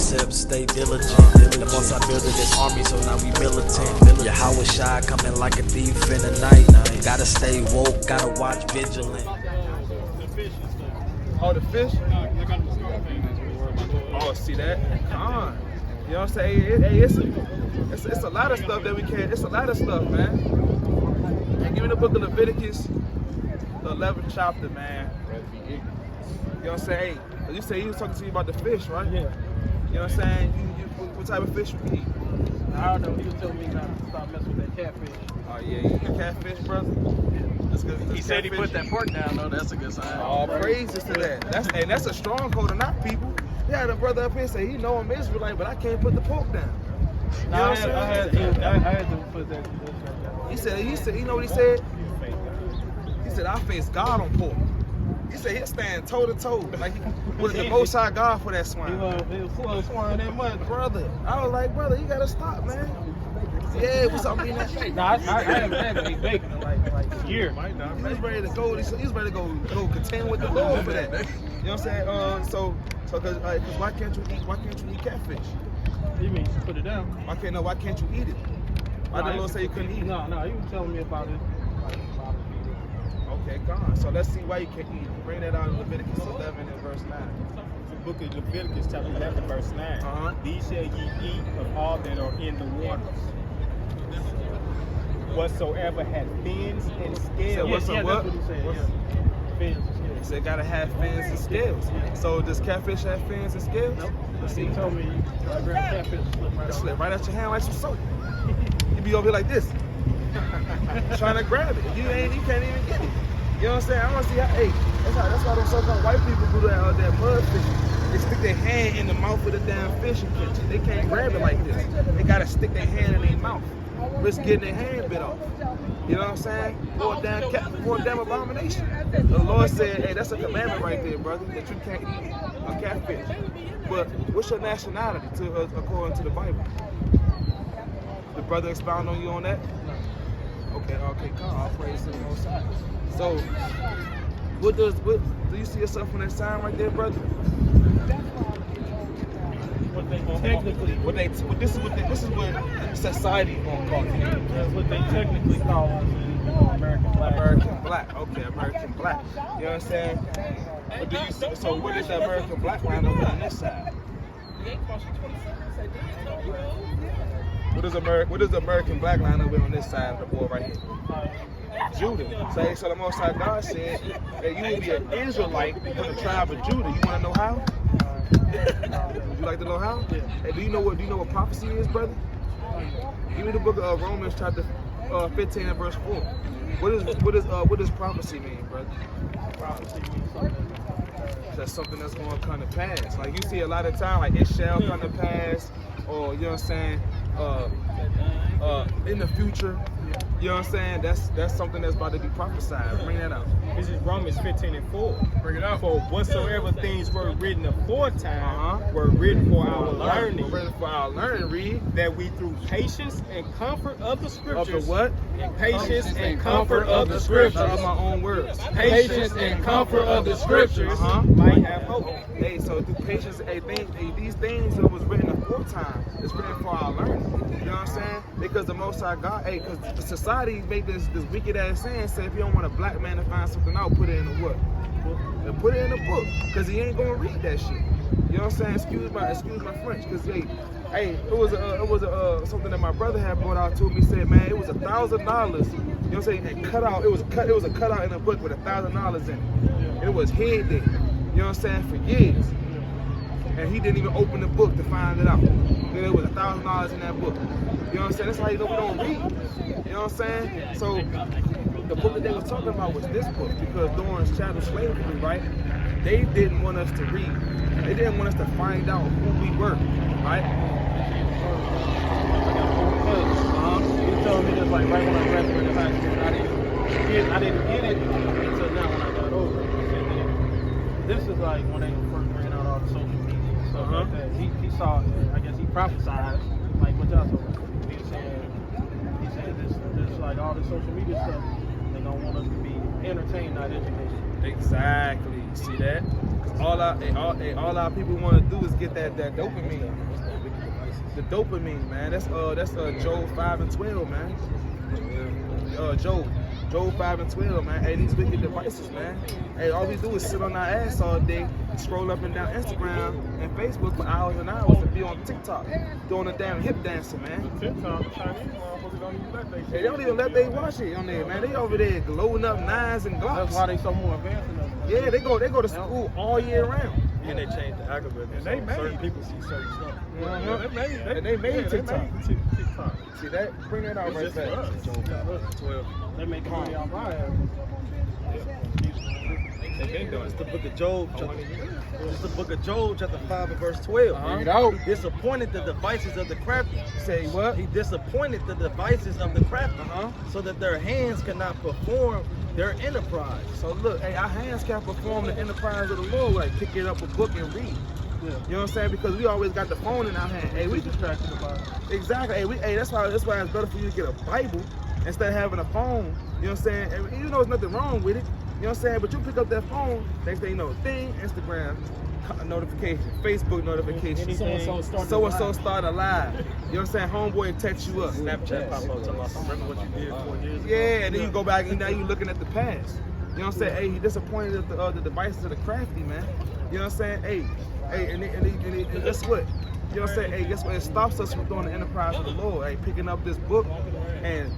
precepts, stay diligent. The most I built this army, so now we militant. Your how is shy, coming like a thief in the night. Gotta stay woke, gotta watch vigilant. Oh, the fish? Oh, see that? Con. You know what I'm saying? Hey, it's a lot of stuff that we can't. It's a lot of stuff, man. And give me the book of Leviticus, the 11th chapter, man. You know what I'm saying? Hey, you say he was talking to you about the fish, right? Yeah. You know what I'm saying? What type of fish you eat? I don't know. He was telling me not to stop messing with that catfish. Oh yeah, you eat catfish, brother? That's good. He said he put that pork down, though. That's a good sign. All praises to that. That's a stronghold of not people. Yeah, the brother up here say he know I'm Israelite, but I can't put the pork down. You know what I'm saying? I had to put that. He said, you know what he said? He said, I face God on pork. He said he'll stand toe to toe, like he was the most high God for that swine. He was swine that much, brother. I was like, brother, you gotta stop, man. Yeah, what's up, man? Nah, I haven't had any bacon in like a year. He's ready to go. He's ready to go contend with the Lord for that. You know what I'm saying? So cause why can't you eat catfish? You mean put it down? Why can't you eat it? Why did the Lord say you couldn't eat it? No, he was telling me about it. Okay, gone. So let's see why you can't eat it. Bring that out in Leviticus 11 and verse 9. The book of Leviticus chapter 11 verse 9. These shall ye eat of all that are in the waters. Whatsoever hath fins and scales. So that's what he said. Fins and scales. He said gotta have fins and scales. So does catfish have fins and scales? Nope. He told me I grabbed catfish and slip right out your hand like some soap. You be over here like this, trying to grab it. You can't even get it. You know what I'm saying? I want to see how. Hey, that's why those so-called white people do that mud fishing. They stick their hand in the mouth of the damn fish and catch it. They can't grab it like this. They gotta stick their hand in their mouth, risk getting their hand bit off. You know what I'm saying? For a damn abomination. The Lord said, hey, that's a commandment right there, brother, that you can't eat a catfish. But what's your nationality according to the Bible? The brother expound on you on that? Okay, come. I'll praise to the Most High. So, do you see yourself on that sign right there, brother? What they technically, this is what society gonna call it. That's what they technically call us American black. American black. Okay, American black. You know what I'm saying? But do you see? So what is the American black line over on this side? What is the American black line over on this side of the board right here? Judah. So the Most High God said that you will be an Israelite from the tribe of Judah. You want to know how? Would you like to know how? Hey, do you know what prophecy is, brother? Give me the book of Romans chapter 15 and verse 4. What does prophecy mean, brother? Prophecy means something. That's something that's going to come to pass. Like you see a lot of time, like it shall come to pass, or you know what I'm saying, in the future. You know what I'm saying? That's something that's about to be prophesied. Bring that out. This is Romans 15 and 4. Bring it out. For whatsoever things were written aforetime were written for our learning. Written for our learning, read. That we through patience and comfort of the scriptures. Of the what? Patience and comfort of the scriptures. Of my own words. Patience and comfort of the scriptures might have hope. Hey, so through patience, these things that was written aforetime is written for our learning. You know what I'm saying? Because the Most High God, because the society make this wicked ass saying, say if you don't want a black man to find something out, put it in the what? And put it in the book, because he ain't gonna read that shit. You know what I'm saying? Excuse my French, because it was something that my brother had brought out to me. He said, man, it was $1,000. You know what I'm saying? And cut out. It was a cutout in the book with $1,000 in it. And it was hid there. You know what I'm saying? For years. And he didn't even open the book to find it out. There was $1,000 in that book. You know what I'm saying? That's how you know we don't read. You know what I'm saying? So the book that they was talking about was this book, because during chattel slavery, right? They didn't want us to read. They didn't want us to find out who we were, right? He told me this like right when I graduated high school. I didn't get it until now when I got over it. And this is like when they first bringing out all the social media and stuff like that. He saw, I guess he prophesied, like what y'all told me. He said this like all the social media stuff, they don't want us to be entertained, not educated. Exactly. See that? all our people want to do is get that dopamine. The dopamine, man. That's Job 5:12, man. Job 5:12, man. Hey, these wicked devices, man. Hey, all we do is sit on our ass all day, scroll up and down Instagram and Facebook for hours and hours, and be on TikTok doing a damn hip dancing, man. TikTok, the Chinese motherfuckers don't even let they Hey, they don't even let they watch it on there, man. They over there loading up nines and Glocks. That's why they so more advanced than us. Yeah, they go to school all year round. And they changed the algorithm. And they made certain people see certain stuff. They made TikTok. TikTok. See that? Bring that out right there. 12. They make money off our ass. It's the book of Job. It's the book of Job, chapter 5 and verse 12. Bring it out. He disappointed the devices of the crafty. Say what? He disappointed the devices of the crafty, Uh-huh. so that their hands cannot perform their enterprise. So look, hey, our hands can't perform the enterprise of the Lord, like picking up a book and read. Yeah. You know what I'm saying? Because we always got the phone in our hand. Hey, we distracted about it. exactly. Hey, that's why it's better for you to get a Bible instead of having a phone. You know what I'm saying? And you know there's nothing wrong with it. You know what I'm saying? But you pick up that phone, next thing you know, thing, Instagram notification, Facebook notification, so-and-so started live. You know what I'm saying? Homeboy text you up. Snapchat pop up talking about remember what you did 4 years ago. Yeah, and then you go back and now you looking at the past. You know what I'm saying? Hey, he disappointed at the devices of the crafty, man. You know what I'm saying? Hey, and guess what? You know what I'm saying? Hey, guess what? It stops us from doing the enterprise of the Lord. Hey, picking up this book and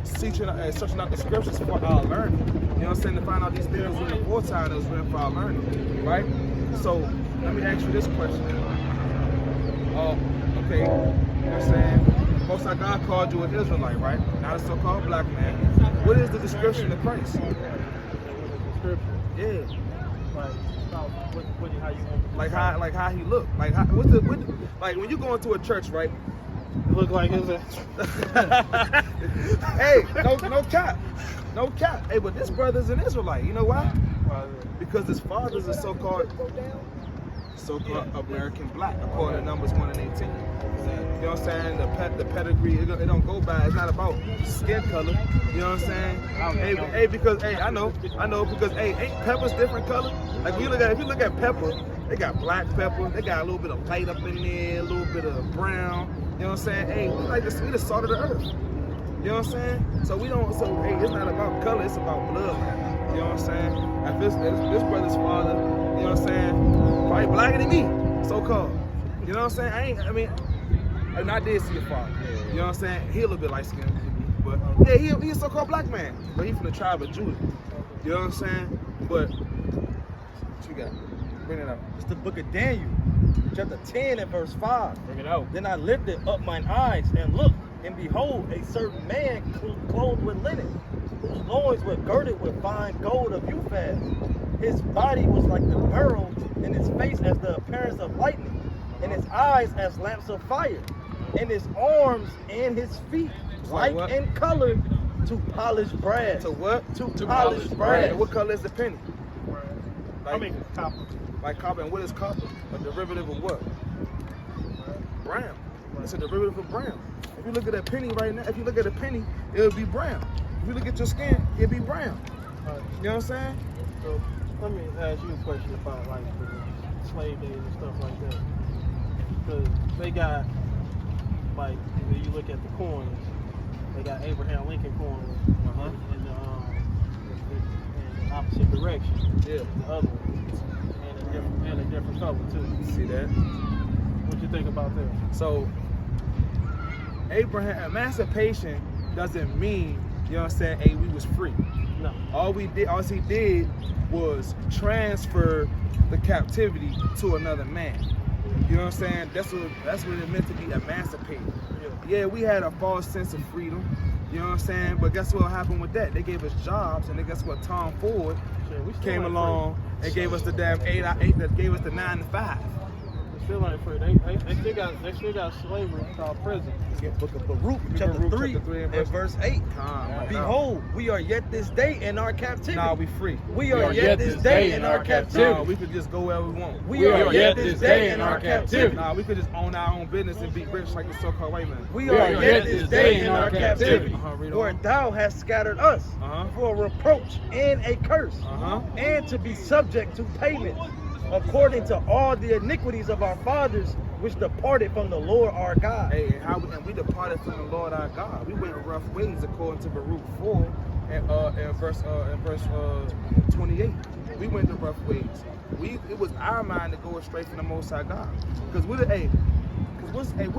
searching out the scriptures for our learning. You know what I'm saying? To find out these things in the foretime that was written for our learning, right? So let me ask you this question. Okay, you know what I'm saying? Most High God called you an Israelite, right? Not a so-called black man. What is the description of Christ? Yeah. Like how he looked. Like like when you go into a church, right? Look like his Hey, no cap. No cap. Hey, but this brother's an Israelite. You know why? Because his father's a so-called American black, according to Numbers 1 and 18. You know what I'm saying? The pedigree, it don't go by. It's not about skin color. You know what I'm saying? Hey, because I know, because ain't peppers different color? Like if you look at pepper, they got black pepper, they got a little bit of light up in there, a little bit of brown. You know what I'm saying? Hey, we the salt of the earth. You know what I'm saying? So hey, it's not about color, it's about blood. You know what I'm saying? If this brother's father, you know what I'm saying, probably blacker than me, so-called. You know what I'm saying? I did see your father. You know what I'm saying? He a little bit light-skinned, but yeah, he a so-called black man. But he from the tribe of Judah. You know what I'm saying? But what you got? Bring it up. It's the book of Daniel, chapter 10 and verse 5. Bring it out. Then I lifted up mine eyes and looked, and behold, a certain man clothed with linen, whose loins were girded with fine gold of Uphaz. His body was like the beryl, and his face as the appearance of lightning, and his eyes as lamps of fire, and his arms and his feet like in color to polished brass. To what? To polished brass. What color is the penny? Copper. Like copper. And what is copper? A derivative of what? Brown. It's a derivative of brown. If you look at that penny right now, if you look at a penny, it'll be brown. If you look at your skin, it'll be brown. You know what I'm saying? So let me ask you a question about like the slave days and stuff like that. Because they got, like, when you look at the coins, they got Abraham Lincoln coins in the opposite direction. Yeah. The other one. And a different color too. See that? What you think about that? So, emancipation doesn't mean, you know what I'm saying, hey, we was free. No. All he did was transfer the captivity to another man. You know what I'm saying? That's what it meant to be emancipated. Yeah, we had a false sense of freedom. You know what I'm saying? But guess what happened with that? They gave us jobs, and then guess what? Tom Ford came along and gave us the damn 8 that gave us the 9 to 5. They still ain't free. They still got slavery called prison. Book of Baruch, chapter 3 and verse 8. Behold, we are yet this day in our captivity. Nah, we free. We are yet this day in our captivity. Nah, we could just go where we want. We are yet this day in our captivity. Nah, we could just own our own business and be rich like the so-called white man. We are yet this day in our captivity. For on. thou hast scattered us for a reproach and a curse, and to be subject to payment according to all the iniquities of our fathers, which departed from the Lord our God. Hey, and we departed from the Lord our God. We went rough ways according to Baruch 4 and verse 28. We went the rough ways. It was our mind to go straight from the Most High God. Because what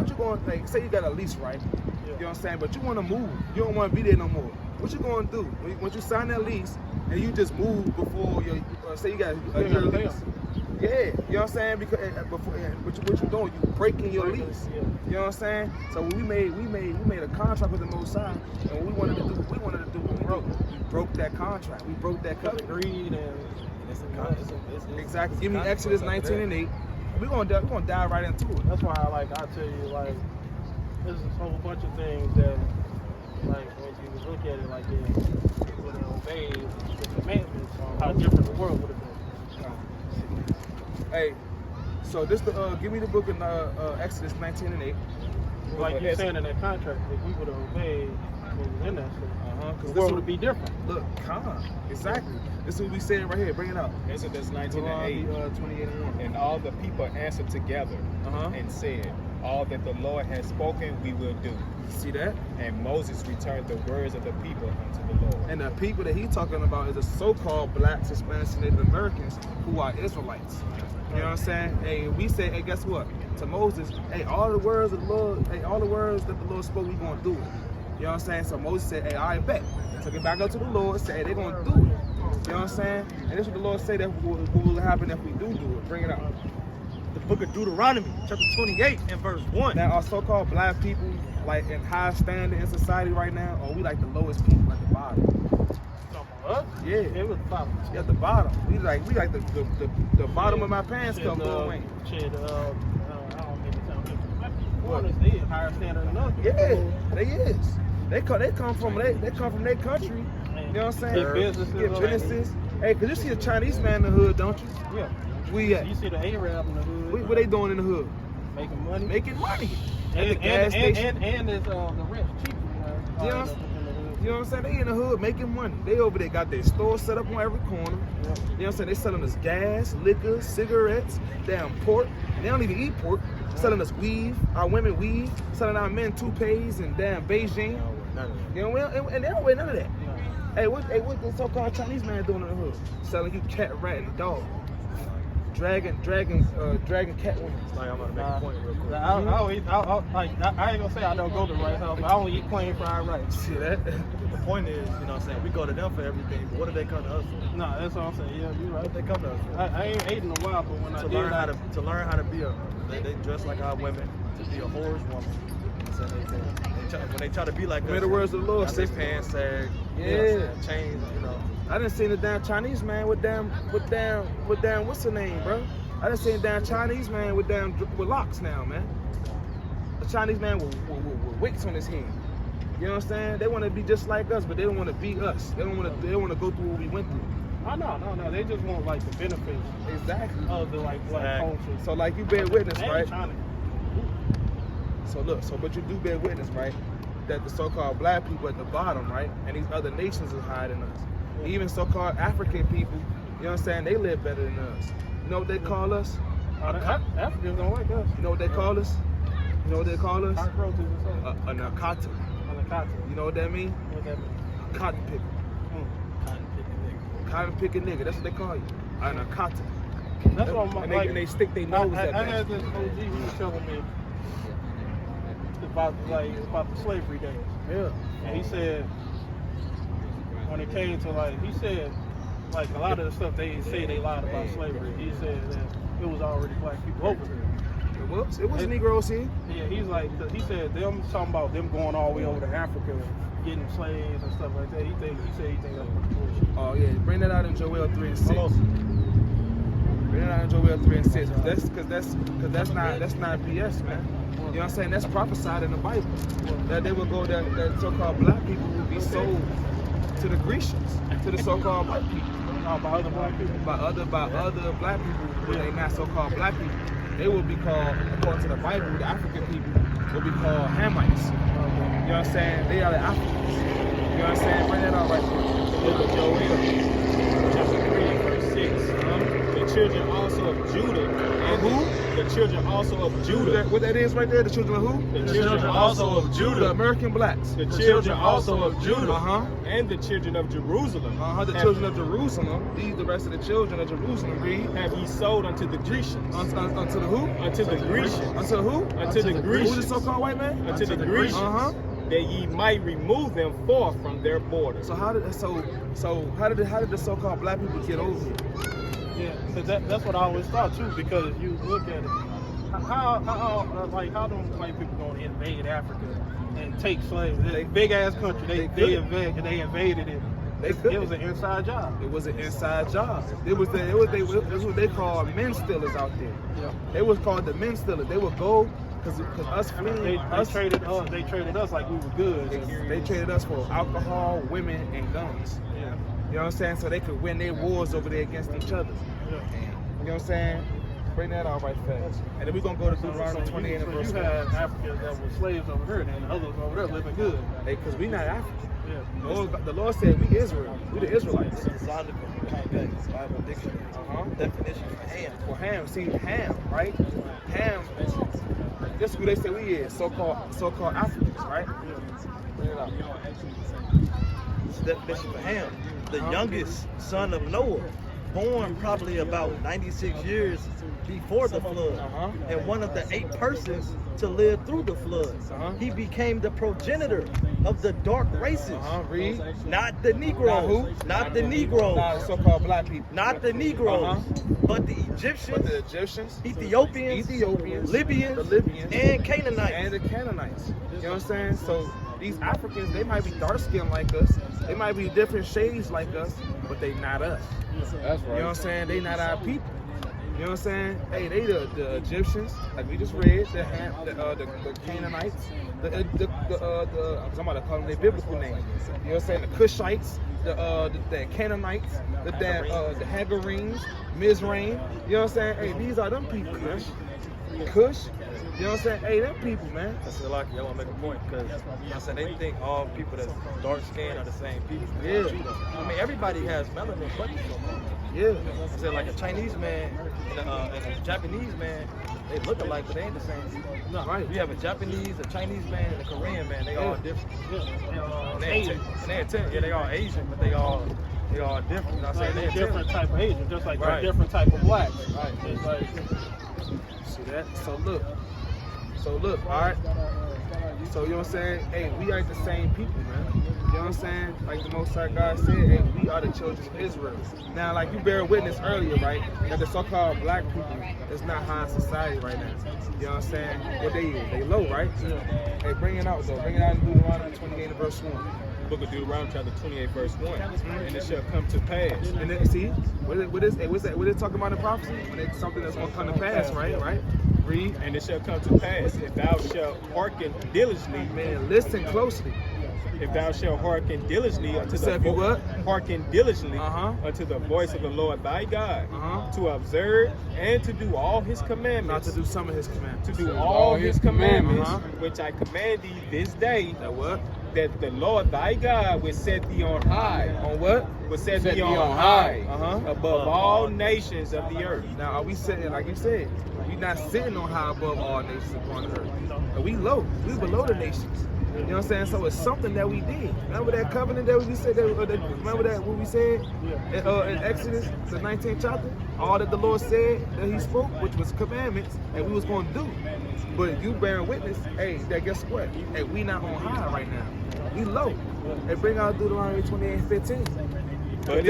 you going to say? You got a lease, right? You know what I'm saying? But you want to move. You don't want to be there no more. What you going to do? Once you sign that lease and you just move before your say you got a year lease. Yeah, you know what I'm saying? Because what you doing? You breaking your lease. You know what I'm saying? So when we made a contract with the Most High, and what we wanted to do what we broke. We broke that contract. We broke that covenant. Agreed, and Exactly. Give me Exodus 19 and 8. We're gonna dive right into it. that's why I tell you, like, there's a whole bunch of things that, like, when you look at it like this, you would have obeyed the commandments on how different the world would have been. Hey, so this give me the book in Exodus 19 and 8. Like you're saying in that contract, if we would have obeyed what was in that shit, Because the world would be different. Look, exactly. This is what we saying right here. Bring it up. Exodus 19 and 8. 28 and 1. And all the people answered together and said, all that the Lord has spoken, we will do. See that? And Moses returned the words of the people unto the Lord. And the people that he's talking about is the so-called blacks, Hispanics, and Native Americans who are Israelites. You know what I'm saying? Hey, we say, hey, guess what? To Moses, hey, all the words of the Lord, hey, all the words that the Lord spoke, we gonna do it. You know what I'm saying? So Moses said, hey, I bet. Took it back up to the Lord, said, hey, they're gonna do it. You know what I'm saying? And this is what the Lord said that what will happen if we do it. Bring it up. The book of Deuteronomy, chapter 28 and verse 1. Now, our so-called black people, like in high standing in society right now, or we like the lowest people at the bottom? Us? Yeah. It was bottom. At the bottom. We like the bottom of my pants come Lil Wayne. I don't mean to sound different. They higher standard than us. Yeah, they is. They come from their country. You know what I'm saying? Get businesses. Get businesses. Hey, cause you see a Chinese man in the hood, don't you? Yeah. We at? You see the Arab in the hood. What they doing in the hood? Making money. Making money. And, At the gas station. and it's the rent cheap. You know what I'm saying? They in the hood making money. They over there got their store set up on every corner. You know what I'm saying? They selling us gas, liquor, cigarettes, damn pork. They don't even eat pork. Selling us weave, our women weave, selling our men toupees and damn Beijing. You know, and they don't wear none of that. Hey, what the so-called Chinese man doing in the hood? Selling you cat, rat, and dog. Dragging cat women. Like, I'm gonna make a point real quick. I ain't gonna say I don't go to the right house, but I only eat plain fried rice. See that? The point is, you know what I'm saying, we go to them for everything, but what do they come to us for? No, that's what I'm saying. Yeah, you're right. What they come to us for? I ain't ate in a while, but when I To did, learn how to be they dress like our women, to be a whore's woman. So when they try to be like us, May the words of the Lord, they sister. pants sag, Yeah. chains, you know. I didn't see the damn Chinese man with damn what's her name, bro? I didn't see the damn Chinese man with locks now, man. A Chinese man with wicks on his head. You know what I'm saying? They want to be just like us, but they don't want to be us. They don't want to go through what we went through. Oh, no. They just want like the benefits Exactly. of the like black culture. So like you bear witness, They ain't right? trying to- But you do bear witness, right? That the so-called black people at the bottom, right? And these other nations is higher than us. Even so-called African people, you know what I'm saying? They live better than us. You know what they call us? Africans don't like us. You know what they call us? You know what they call us? Cockroaches or something. A nakata. On the cotton. You know what that mean? What that mean? Cotton picker. Cotton picking nigga. Cotton picking nigga. That's what they call you. A nakata. That's what I'm And they stick their nose at I that. had this OG who was telling me about the slavery days. Yeah. And he said when it came to like a lot of the stuff they say they lied about slavery, he said that it was already black people over here. It was Negroes here. Yeah, he said them talking about them going all the way over to Africa, getting slaves and stuff like that. He said that's bullshit. Oh yeah, bring that out in Joel 3 and 6. Hold on. Bring that out in Joel 3 and 6. Cause that's not BS, man. You know what I'm saying? That's prophesied in the Bible. That they would go that so-called black people would be sold to the Grecians, to the so-called white people. By other black people. By other black people, who they not so-called black people. They will be called, according to the Bible, the African people will be called Hamites. You know what I'm saying? They are the Africans. You know what I'm saying? Bring that out right there. The book of Joel, chapter 3, verse 6. children also of Judah. And Who? The children also of Judah. What that is right there? The children of who? The children also of The Judah. American blacks. The children also of Judah. Uh-huh. And the children of Jerusalem. The children of Jerusalem. These the rest of the children of Jerusalem. Read. Have ye sold unto the Grecians. Unto the who? Unto the Grecians. Unto the who? Unto the Grecians. Who's the so-called white man? Unto the Grecians. Uh-huh. That ye might remove them forth from their borders. So how did the so-called black people get over here? Yeah, so that's what I always thought too, because you look at it, how do white people gonna invade Africa and take slaves? They big ass country, they invaded it. It was an inside job. It was an inside job. It was what they call men stealers out there. Yeah. It was called the men stealers. They would go because us fleeing. They traded us like we were good. They traded us for alcohol, women, and guns. Yeah. You know what I'm saying? So they could win their wars over there against each other. Yeah. You know what I'm saying? Bring that out right fast. And then we're going to go to Deuteronomy 28 and verse you 1. had Africans that were slaves over here, and others over there living good. Hey, because we not African. Yeah. The Lord said we Israel. We the Israelites. Bible dictionary. Definition for ham. For ham, see ham, right? Ham. This is who they say we is. So-called Africans, right? Bring it up. It's the definition for ham. The youngest son of Noah, born probably about 96 years before the flood, and one of the 8 persons to live through the flood. He became the progenitor of the dark races. Read. Not the Negroes. Not who? Not the Negroes. Not the so-called black people. Not the Negroes. But the Egyptians. But the Egyptians. Ethiopians. Libyans. The Libyans. And Canaanites. And the Canaanites. You know what I'm saying? So these Africans, they might be dark skinned like us. They might be different shades like us, but they not us. That's You know what I'm saying? They not our people. You know what I'm saying? Hey, they the Egyptians, like we just read, the Canaanites, I'm about to call them their biblical names. You know what I'm saying? The Cushites, the Canaanites, the Hagarenes, Mizraim. You know what I'm saying? Hey, these are them people, man. Cush. You know what I'm saying? Hey, them people, man. That's like I want to make a point because I said they think all people that's dark skinned are the same people. Yeah. I mean, everybody has melanin, but Yeah. I said like a Chinese man and a Japanese man, they look alike, but they ain't the same people. No, right. You have a Japanese, a Chinese man, and a Korean man. They all different. And they all Asian, but they all different. I said they're different type of Asian, just like Right. different type of black. Right. It's like, See that? So look, all right. So you know what I'm saying? Hey, we ain't the same people, man. You know what I'm saying? Like the Most High God said, hey, we are the children of Israel. Now, like you bear witness earlier, right? That the so-called black people is not high in society right now. You know what I'm saying? What they is? They low, right? Hey, bring it out though. Bring it out in Deuteronomy 28 and verse 1. Book of Deuteronomy chapter 28 verse 1. And it shall come to pass. And then see, what is talking about in prophecy? When it's something that's gonna come to pass, right? Read. And it shall come to pass, if thou shalt hearken diligently, Man, listen closely. if thou shalt hearken diligently unto Say if you what? hearken diligently Uh-huh. unto the voice of the Lord thy God, Uh-huh. to observe and to do all his Not commandments, to do some of his commandments. to do all his commandments, Uh-huh. which I command thee this day, That what? that the Lord thy God will set thee on high, On what? will set thee on high, Uh-huh. above all nations of the earth. Now, are we sitting, like you said, we not sitting on high above all nations upon the earth. But we low. We below the nations. You know what I'm saying? So it's something that we did. Remember that covenant that we said? Remember that what we said in Exodus, the 19th chapter? All that the Lord said that He spoke, which was commandments, and we was going to do. But you bearing witness, hey, that guess what? Hey, we not on high right now. We low. Hey, bring out Deuteronomy 28:15. But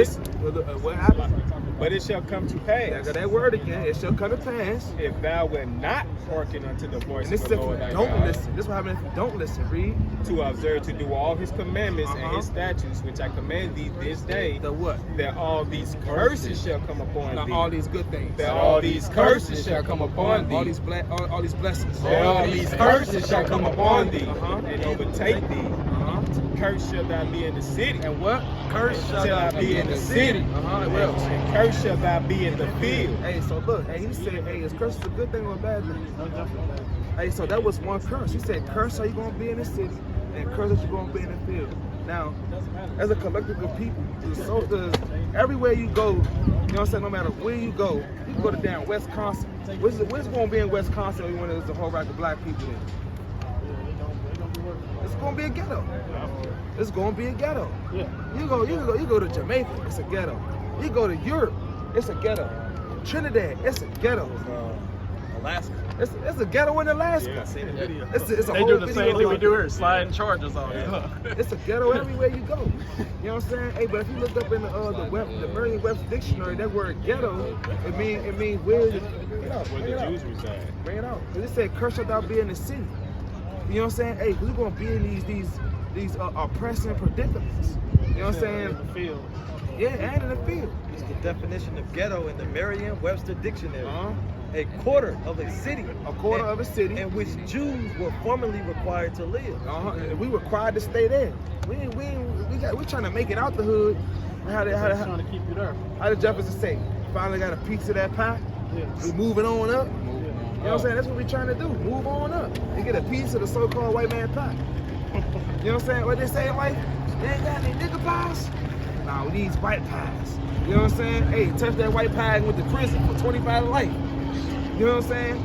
What happened? But it shall come to I pass, got that word again. It shall come to pass. if thou wilt not hearken unto the voice And this of is the if Lord you thy don't God, listen. This is what happens if you don't listen. Read. to observe to do all his commandments and Uh-huh. his statutes, which I command thee this day, The what? that all these curses shall come upon Not thee. all these good things. That all these curses shall come upon thee. All these blessings. That all these curses shall come upon thee Uh-huh. and overtake thee. Uh-huh. Curse shall thou be in the city. And what? Curse shall thou be in the city. Uh-huh. And what else? And curse shall thou be in the field. Hey, so look. Hey, he said, hey, is curse a good thing or a bad thing? Hey, so that was one curse. He said, curse how you gonna be in the city, and curse that you're gonna be in the field. Now, as a collective of people, everywhere you go, You know what I'm saying? No matter where you go to damn Wisconsin. What's going to be in Wisconsin when there's a whole rack of black people in? It's going to be a ghetto. It's going to be a ghetto. Yeah. You go to Jamaica, it's a ghetto. You go to Europe, it's a ghetto. Trinidad, it's a ghetto. Alaska. It's a ghetto in Alaska. Yeah, I seen the video. It's a They whole do the video same thing we like do that. here, sliding charges on it. It's a ghetto everywhere you go. You know what I'm saying? Hey, but if you look up in the Merriam-Webster dictionary, that word ghetto, it means where Where the Jews reside. Bring it out. Cause it said curse without being in the city. You know what I'm saying? Hey, cause we're gonna be in these oppressing predicaments. You know what I'm saying? In the field. Yeah, and in the field. It's the definition of ghetto in the Merriam-Webster dictionary. Uh-huh. A quarter of a city. A quarter of a city in which Jews were formerly required to live. And we required to stay there. We're trying to make it out the hood. Trying to keep you there. How did Jefferson say? Finally got a piece of that pie. Yes. We moving on up. Yeah. You know what I'm saying? That's what we're trying to do. Move on up and get a piece of the so-called white man pie. You know what I'm saying? What they say, like, they ain't got any nigga pies? Nah, we need white pies. You know what I'm saying? Hey, touch that white pie and went to prison for 25 to life. You know what I'm saying?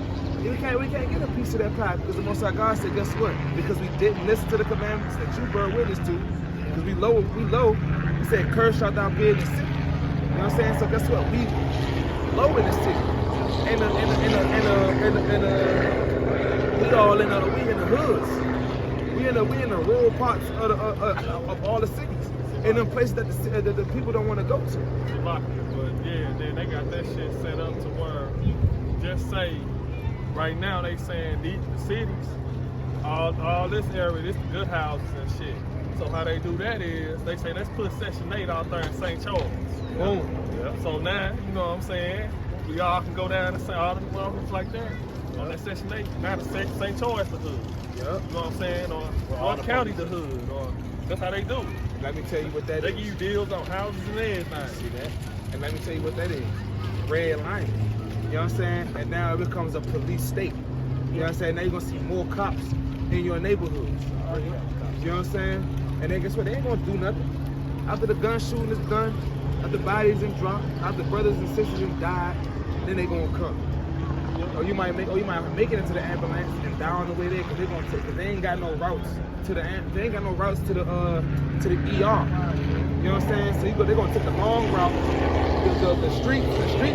We can't get a piece of that pie because the Most High God said, guess what? Because we didn't listen to the commandments that you bear witness to, because we low. He said, curse shalt thou be in the city. You know what I'm saying? So guess what? We low in the city. We in the hoods. We in the rural parts of all the cities. In them places that the people don't want to go to. But yeah, then they got that shit set up to where just say right now they saying the cities, all this area, this the good houses and shit. So how they do that is they say let's put Section 8 out there in St. Charles. Boom. Yeah. So now, you know what I'm saying? We all can go down and say all the developments like that. On that Section 8, now the St. Charles the hood. Yep. You know what I'm saying? Or one county the hood. Or that's how they do it. Let me tell you what that They is. give you deals on houses and everything. See that? And let me tell you what that is. Red line. You know what I'm saying? And now it becomes a police state. You know what I'm saying? Now you're gonna see more cops in your neighborhoods. You know what I'm saying? And then guess what? They ain't gonna do nothing. After the gun shooting is done, after bodies and dropped, after brothers and sisters have died, then they gonna come. Or you might make it into the ambulance and die on the way there because they're gonna take it. They ain't got no routes to the ER. You know what I'm saying? So they're gonna take the long route. The street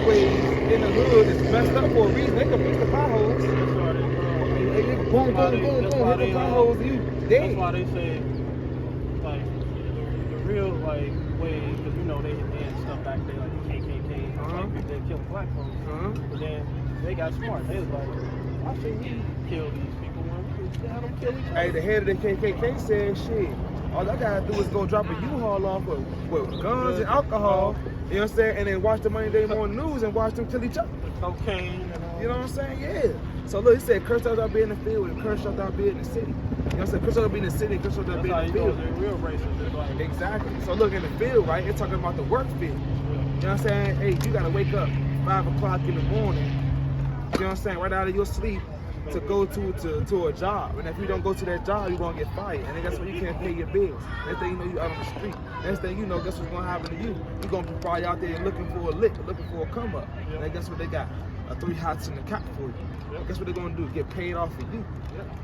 ways in the hood is messed up for a reason. They can fix the potholes. Boom, hit the potholes, you dead. That's why they say, like, the real, like, way, because, you know, they had stuff back there, like the KKK, like, people that killed black folks. But then they got smart. They was like, why shouldn't we kill these people when we can have them kill each other? Hey, the head of the KKK said, shit, all I gotta do is go drop a U-Haul off with guns and alcohol, you know what I'm saying, and then watch the Monday Day Morning News and watch them kill each other. Cocaine and all. You know what I'm saying? Yeah. So look, he said, curse shalt thou be in the field and curse shalt thou be in the city. You know what I'm saying? Curse shalt thou be in the city and curse shalt thou be in the field. That's how you know they're real racist. Like, Exactly. So look, in the field, right, it's talking about the work field. You know what I'm saying? Hey, you gotta wake up 5 o'clock in the morning, you know what I'm saying, right out of your sleep to go to a job. And if you don't go to that job, you're gonna get fired. And then guess what? You can't pay your bills. Next thing you know, you out on the street. Next thing you know, guess what's gonna happen to you? You're gonna be probably out there looking for a lick, looking for a come up. And then guess what they got? 3 hots in the cot for you. Guess what they're gonna do? Get paid off for you.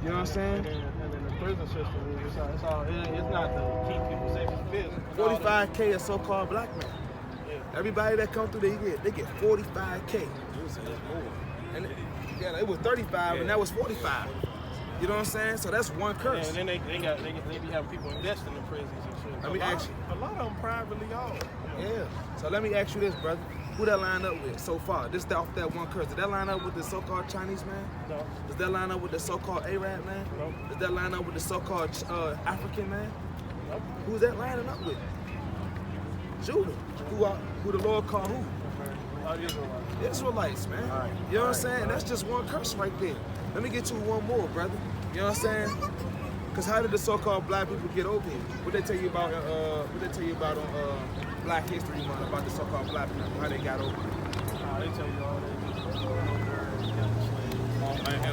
You know what I'm saying? and then the prison system, it's not to keep people safe in prison. 45K a so-called black man. Yeah. Everybody that come through, they get 45K. And it was 35, and that was 45. You know what I'm saying? So that's one curse. And then they be having people investing in prisons and shit. Let me ask you. A lot of them privately owned. Yeah. So let me ask you this, brother. Who that line up with so far? This off that one curse. Did that line up with the so-called Chinese man? No. Does that line up with the so-called Arab man? No. Does that line up with the so-called African man? Nope. Who's that lining up with? Judah. Who the Lord called who? Israelites, man. Right. You know what I'm saying? That's just one curse right there. Let me get you one more, brother. You know what I'm saying? Because how did the so-called black people get over here? What they tell you about? On Black History Month about the so-called black people? How they got over here? They tell you all that.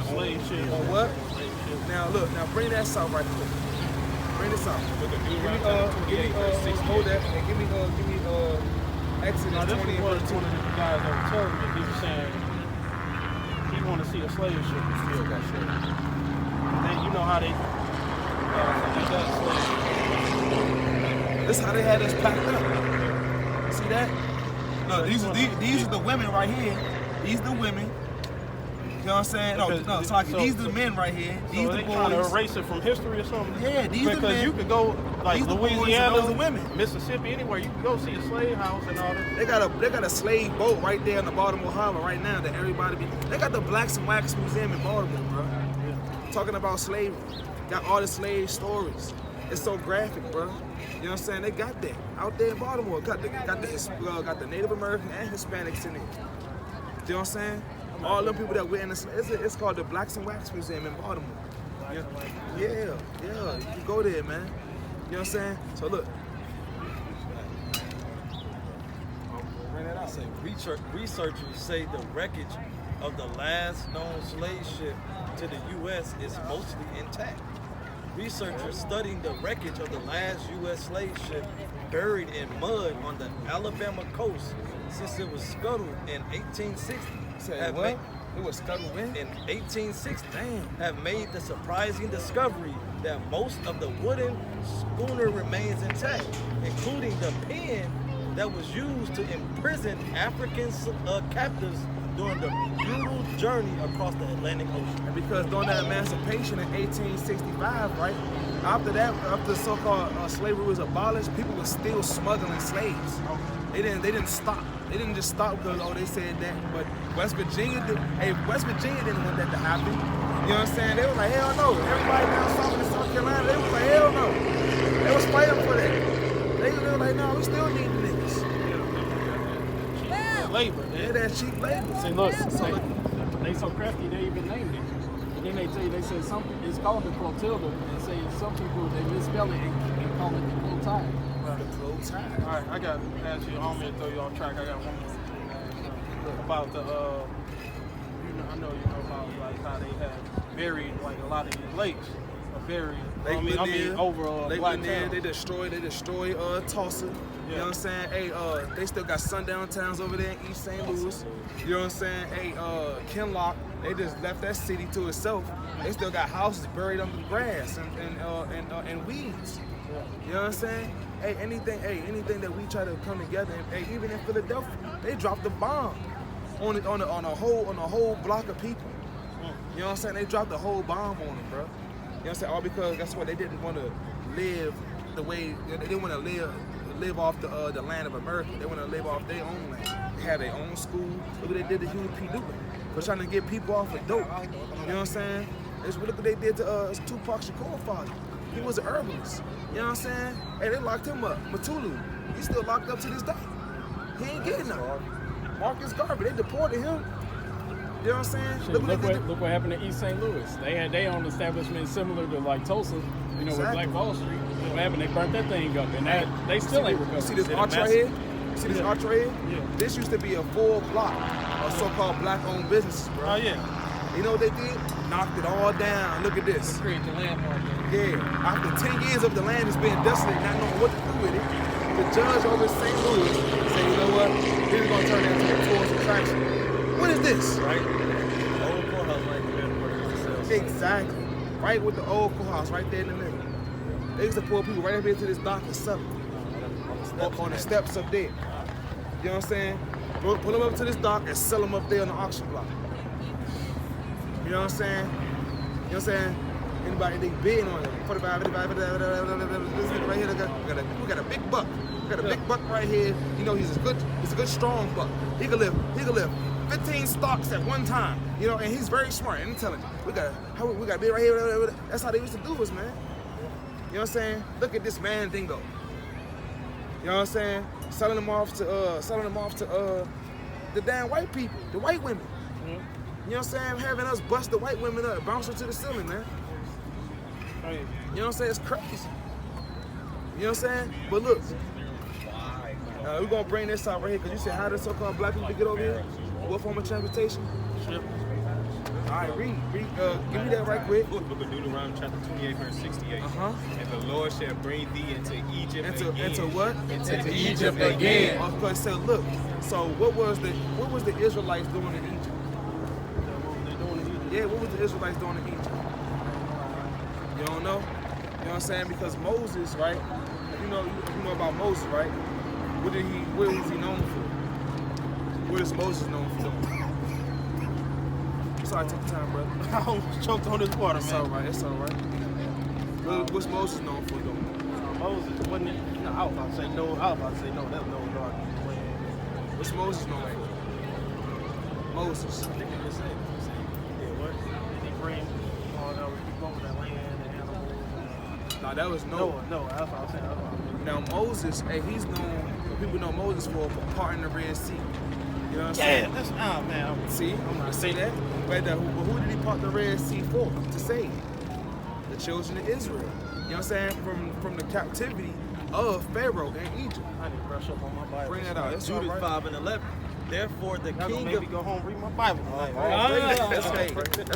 Slave shit. On what? Slave shit. Now look. Now bring that out right quick. Bring this out. Hold that and give me Exodus Now, this 20 and was verse 2. one of the guys that was telling me. He was saying he want to see a slave ship still got shit. Then you know how they got slaves. This is how they had us packed up. See that? No, these are the women right here. These the women. You know what I'm saying? No, these the men right here. These So the they trying to boys. erase it from history or something? Yeah, these the Because men. you could go like These the boys and Louisiana, those the women. Mississippi, anywhere. You can go see a slave house and all that. They got a slave boat right there in the Baltimore Harbor right now that everybody be. They got the Blacks and Wax Museum in Baltimore, bro. Talking about slavery. Got all the slave stories. It's so graphic, bro. You know what I'm saying? They got that out there in Baltimore. Got the Native American and Hispanics in it. You know what I'm saying? All them people that witnessed it's called the Blacks and Wax Museum in Baltimore. Yeah. You can go there, man. You know what I'm saying? So look. Bring that out. Say researchers say the wreckage of the last known slave ship to the U.S. is mostly intact. Researchers studying the wreckage of the last U.S. slave ship buried in mud on the Alabama coast since it was scuttled in 1860. Say what? It was scuttled in? In 1860, have made the surprising discovery that most of the wooden schooner remains intact, including the pen that was used to imprison African captives during the brutal journey across the Atlantic Ocean. And because during that emancipation in 1865, right, after so-called slavery was abolished, people were still smuggling slaves. They didn't stop. They didn't just stop because they said that. But West Virginia didn't want that to happen. You know what I'm saying? They was like, hell no. Everybody down south in South Carolina, they was like, hell no. They was fighting for that. They were like, no, we still need the niggas. Labor, Yeah, that cheap labor. See, look, they so crafty they even named it. And then they tell you, they said something, it's called the Clotilda, and say some people, they misspell it and call it the Clotide. Clotide. All right, I got to ask you, I don't mean to throw you off track. I got one more thing about the, I know you know about like how they have buried like a lot of these lakes. Buried. I mean over Black Town. They destroy Tulsa. You know what I'm saying? Hey, they still got sundown towns over there in East St. Louis. You know what I'm saying? Hey, Kinlock, they just left that city to itself. They still got houses buried under the grass and weeds. You know what I'm saying? Hey, anything that we try to come together, and hey, even in Philadelphia, they dropped the bomb on a whole block of people. You know what I'm saying? They dropped the whole bomb on them, bro. You know what I'm saying? All because that's what they didn't want to live the way they didn't want to live off the land of America. They want to live off their own land. They have their own school. Look what they did to Huey P. Newton for trying to get people off of dope. You know what I'm saying? Look what they did to Tupac Shakur's father. He was an herbalist. You know what I'm saying? Hey, they locked him up. Matulu, he's still locked up to this day. He ain't getting nothing. Marcus Garvey, they deported him. You know what I'm saying? Shit, look what happened to East St. Louis. They had their own establishment similar to like Tulsa, you know, with Black Wall Street. You know what happened? They burnt that thing up, and they still ain't recovered. You see this arch right here? You see this arch right here? Yeah. This used to be a full block of so-called black-owned businesses, bro. Oh yeah. You know what they did? Knocked it all down. Look at this. Create the landmark. Yeah. After 10 years of the land is being desolate, not knowing what to do with it, the judge over in St. Louis said, you know what? He's gonna turn that into a tourist attraction. What is this? Right? Old courthouse right there where they used to sell stuff. Exactly. Right with the old courthouse right there in the middle. They used to pull people right up here to this dock and sell them. On the steps up there. You know what I'm saying? Pull them up to this dock and sell them up there on the auction block. You know what I'm saying? You know what I'm saying? Anybody they bidding on it? 45, 55, this nigga right here, we got a big buck. We got a big buck right here. You know, he's a good strong buck. He can live 15 stocks at one time. You know, and he's very smart and intelligent. We got a bid right here. That's how they used to do us, man. You know what I'm saying? Look at this man dingo. You know what I'm saying? Selling them off to the damn white people, the white women. Mm-hmm. You know what I'm saying? Having us bust the white women up, bounce them to the ceiling, man. Right. You know what I'm saying? It's crazy. You know what I'm saying? But look, we're gonna bring this out right here because you said how the so-called black people get over here? What form of transportation? Ship. All right, read. Give me that right quick. Book of Deuteronomy chapter 28, verse 68. And the Lord shall bring thee into Egypt again. Into what? Into Egypt again. Okay, so look. So what was the Israelites doing in Egypt? Yeah, what was the Israelites doing in Egypt? You don't know? You know what I'm saying? Because Moses, right? You know about Moses, right? What was he known for? What is Moses known for? Sorry, take your time, brother. I almost choked on this water, It's man. all right. It's all right. What's Moses known for, though? Moses wasn't it? No, I was about to say no. That's no dog. What's Moses known for? Moses. What? Did he bring all the people over that land and animals? Nah, that was Noah. No, that's what I was saying. Now Moses, hey, he's known. People know Moses for parting the Red Sea. You know what I'm saying? Yeah, that's man. See, I'm not saying that. But who did he part the Red Sea for? To save the children of Israel. You know what I'm saying? From the captivity of Pharaoh in Egypt. I need to brush up on my Bible. Bring that out. That's all Judith right. 5 and 11. Therefore, the Y'all gonna king make of me go home and read my Bible tonight, That's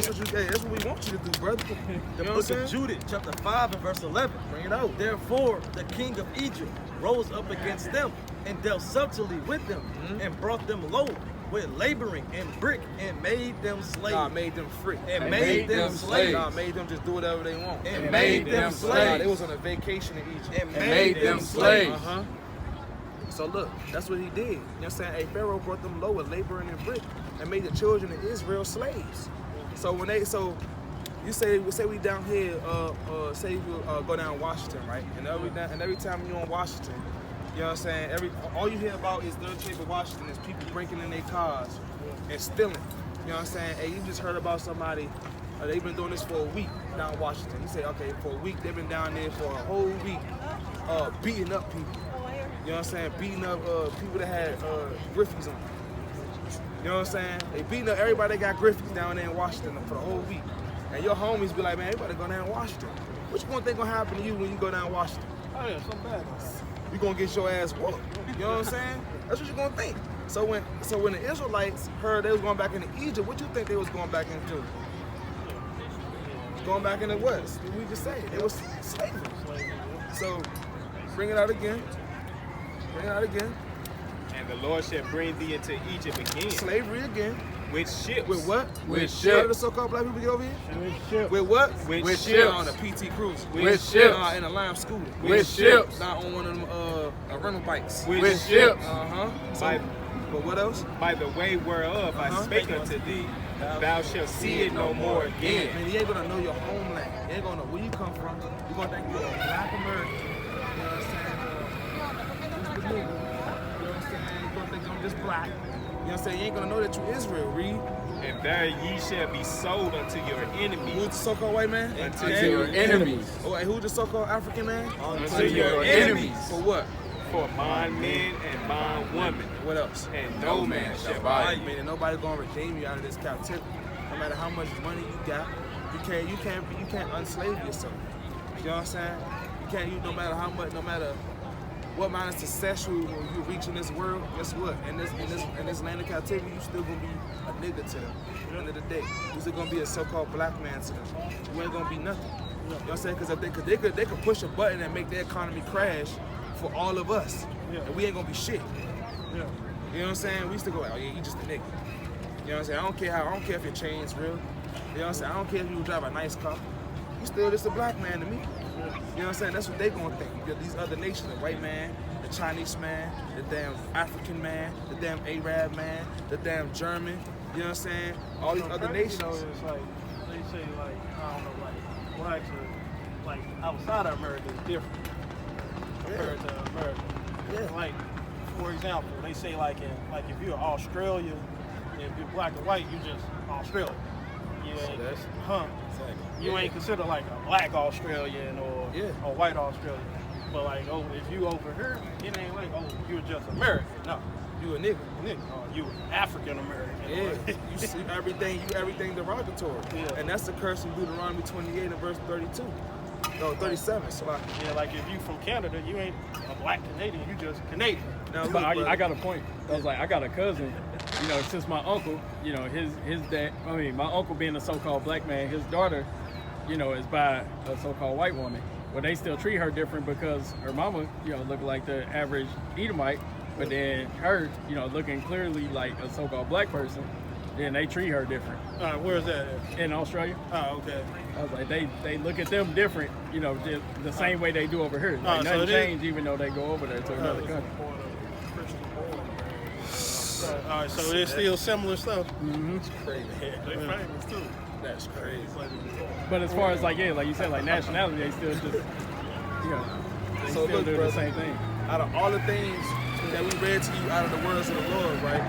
what we want you to do, brother. the You know what I'm book saying? of Judith, chapter 5 and verse 11. Bring it out. Therefore, the king of Egypt rose up against them and dealt subtly with them and brought them low with laboring and brick and made them slaves. God made them free. And made them slaves. God made them just do whatever they want. And made them slaves. They was on a vacation in Egypt. And made them slaves. So look, that's what he did. You know what I'm saying? Hey, Pharaoh brought them low with laboring and brick and made the children of Israel slaves. So you say we down here, say you go down Washington, right? And every time you're on Washington, you know what I'm saying? All you hear about is third trade of Washington is people breaking in their cars and stealing. You know what I'm saying? Hey, you just heard about somebody. They've been doing this for a week down in Washington. You say, okay, for a week they've been down there for a whole week, beating up people. You know what I'm saying? Beating up people that had griffies on them. You know what I'm saying? They beating up everybody that got griffies down there in Washington for the whole week. And your homies be like, man, you better go down to Washington. What you think gonna happen to you when you go down to Washington? Oh yeah, something bad. You gonna get your ass whooped. You know what I'm saying? That's what you're gonna think. So when the Israelites heard they was going back into Egypt, what you think they was going back into? Going back into what? We just said it was slavery. So bring it out again. Bring it out again. And the Lord shall bring thee into Egypt again. Slavery again. With ships. With what? With Where ships. the so-called black people get over here? With ships. With what? With ships. On a PT Cruise. With ships. In a Lime scooter. With ships. Not on one of them rental bikes. With ships. But what else? By the way whereof I spake unto thee, thou shalt see it no more again. Man, you ain't gonna know your homeland. You ain't gonna know where you come from. You're gonna think you're a black American. You know what I'm saying? Who's the nigga? You know what I'm saying? You're gonna think I'm just black. You know what I'm saying? You ain't gonna know that you Israel, read. And there ye shall be sold unto your enemies. Who's the so-called white man? Unto your enemies. Oh, and who's the so-called African man? Unto your enemies. For what? For bondmen and bondwomen. What else? And no man shall buy you. Meaning nobody gonna redeem you out of this captivity. No matter how much money you got, you can't unslave yourself. You know what I'm saying? No matter how much, no matter what amount of success you reach in this world, guess what? In this land of captivity, you still gonna be a nigga to them. At the end of the day, you still gonna be a so-called black man to them. You ain't gonna be nothing. You know what I'm saying? Because if they could push a button and make the economy crash for all of us, and we ain't gonna be shit. You know what I'm saying? We still go like, oh yeah, you just a nigga. You know what I'm saying? I don't care if your chain's real. You know what I'm saying? I don't care if you drive a nice car. You still just a black man to me. You know what I'm saying? That's what they gonna think. These other nations, the white man, the Chinese man, the damn African man, the damn Arab man, the damn German. You know what I'm saying? All these other nations. It's like they say, like I don't know, like blacks are like outside of America is different compared to America. Yeah. Like for example, they say like if you're Australia, if you're black or white, you just Australian. You ain't considered like a black Australian or a white Australian. But like, if you over here, it ain't like, you're just American. No, you a nigga. You African American. Yeah, you see everything derogatory. Yeah. And that's the curse in Deuteronomy 28 and verse 32. No, 37. So yeah, like if you from Canada, you ain't a black Canadian, you just Canadian. Now, look, But brother. I got a point. I was like, I got a cousin, you know, since my uncle, you know, his dad, my uncle being a so-called black man, his daughter, you know, is by a so-called white woman. Well, they still treat her different because her mama, you know, looked like the average Edomite, but then her, you know, looking clearly like a so-called black person, then they treat her different. All right, where's that at? In Australia, Oh, okay. I was like, they look at them different, you know, the same way they do over here. Like, so nothing it is- changed even though they go over there to another country. All right, so it's still similar stuff. Crazy. They famous too. That's crazy. But as far as like, yeah, like you said, like nationality, they still just, you know, they So still look, do the brother. same thing. Out of all the things that we read to you out of the words of the Lord, right?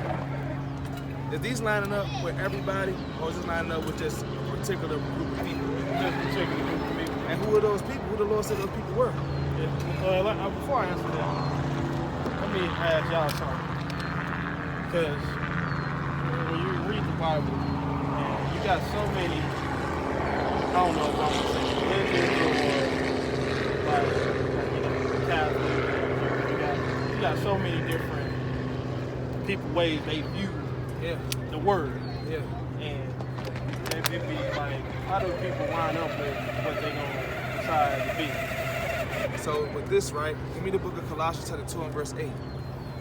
Is these lining up with everybody, or is this lining up with just a particular group of people? Just a particular group of people. And who are those people? Who the Lord said those people were? Yeah. Before I answer that, let me ask y'all something. Because when you read the Bible, and you got so many, I don't know if I'm going to say religions or like, you know, Catholic. You got so many different people, ways they view the word. Yeah. And it be like, how do people line up with what they're going to decide to be? So with this, right, give me the book of Colossians chapter 2 and verse 8.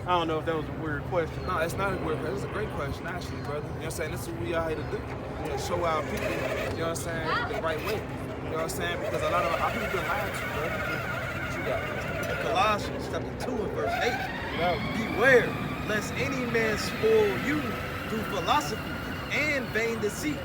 I don't know if that was a weird question. No, it's not a weird question. It's a great question, actually, brother. You know what I'm saying? This is what we out here to do. You know, show our people, you know what I'm saying, the right way. You know what I'm saying? Because a lot of our people been lied to, brother. What you got? Colossians chapter 2 and verse 8. Beware, lest any man spoil you through philosophy and vain deceit,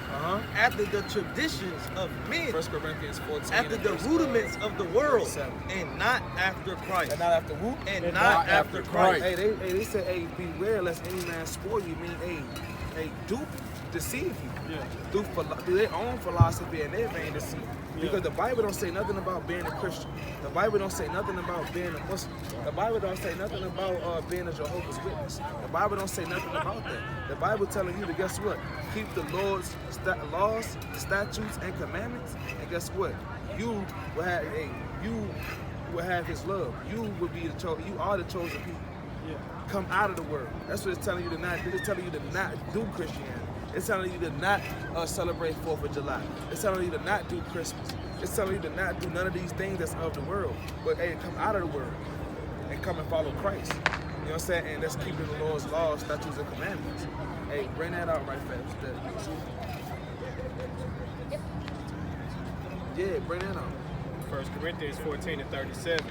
after the traditions of men, 1 Corinthians 14. after and the verse, rudiments of the world, 7. and not after Christ. And not after who? And not after Christ. Hey, they said, hey, beware lest any man spoil you, mean, hey, dupe, deceive you. Yeah. Through their own philosophy and their vain deceit. Because the Bible don't say nothing about being a Christian. The Bible don't say nothing about being a Muslim. The Bible don't say nothing about being a Jehovah's Witness. The Bible don't say nothing about that. The Bible telling you to, guess what? Keep the Lord's laws, statutes, and commandments. And guess what? You will have His love. You will be the chosen. You are the chosen people. Yeah. Come out of the world. That's what it's telling you to not do. It's telling you to not do Christianity. It's telling you to not celebrate 4th of July. It's telling you to not do Christmas. It's telling you to not do none of these things that's of the world. But hey, come out of the world and come and follow Christ. You know what I'm saying? And let's keep the Lord's laws, statutes, and commandments. Hey, bring that out right fast. Yeah, bring that out. 1 Corinthians 14 and 37.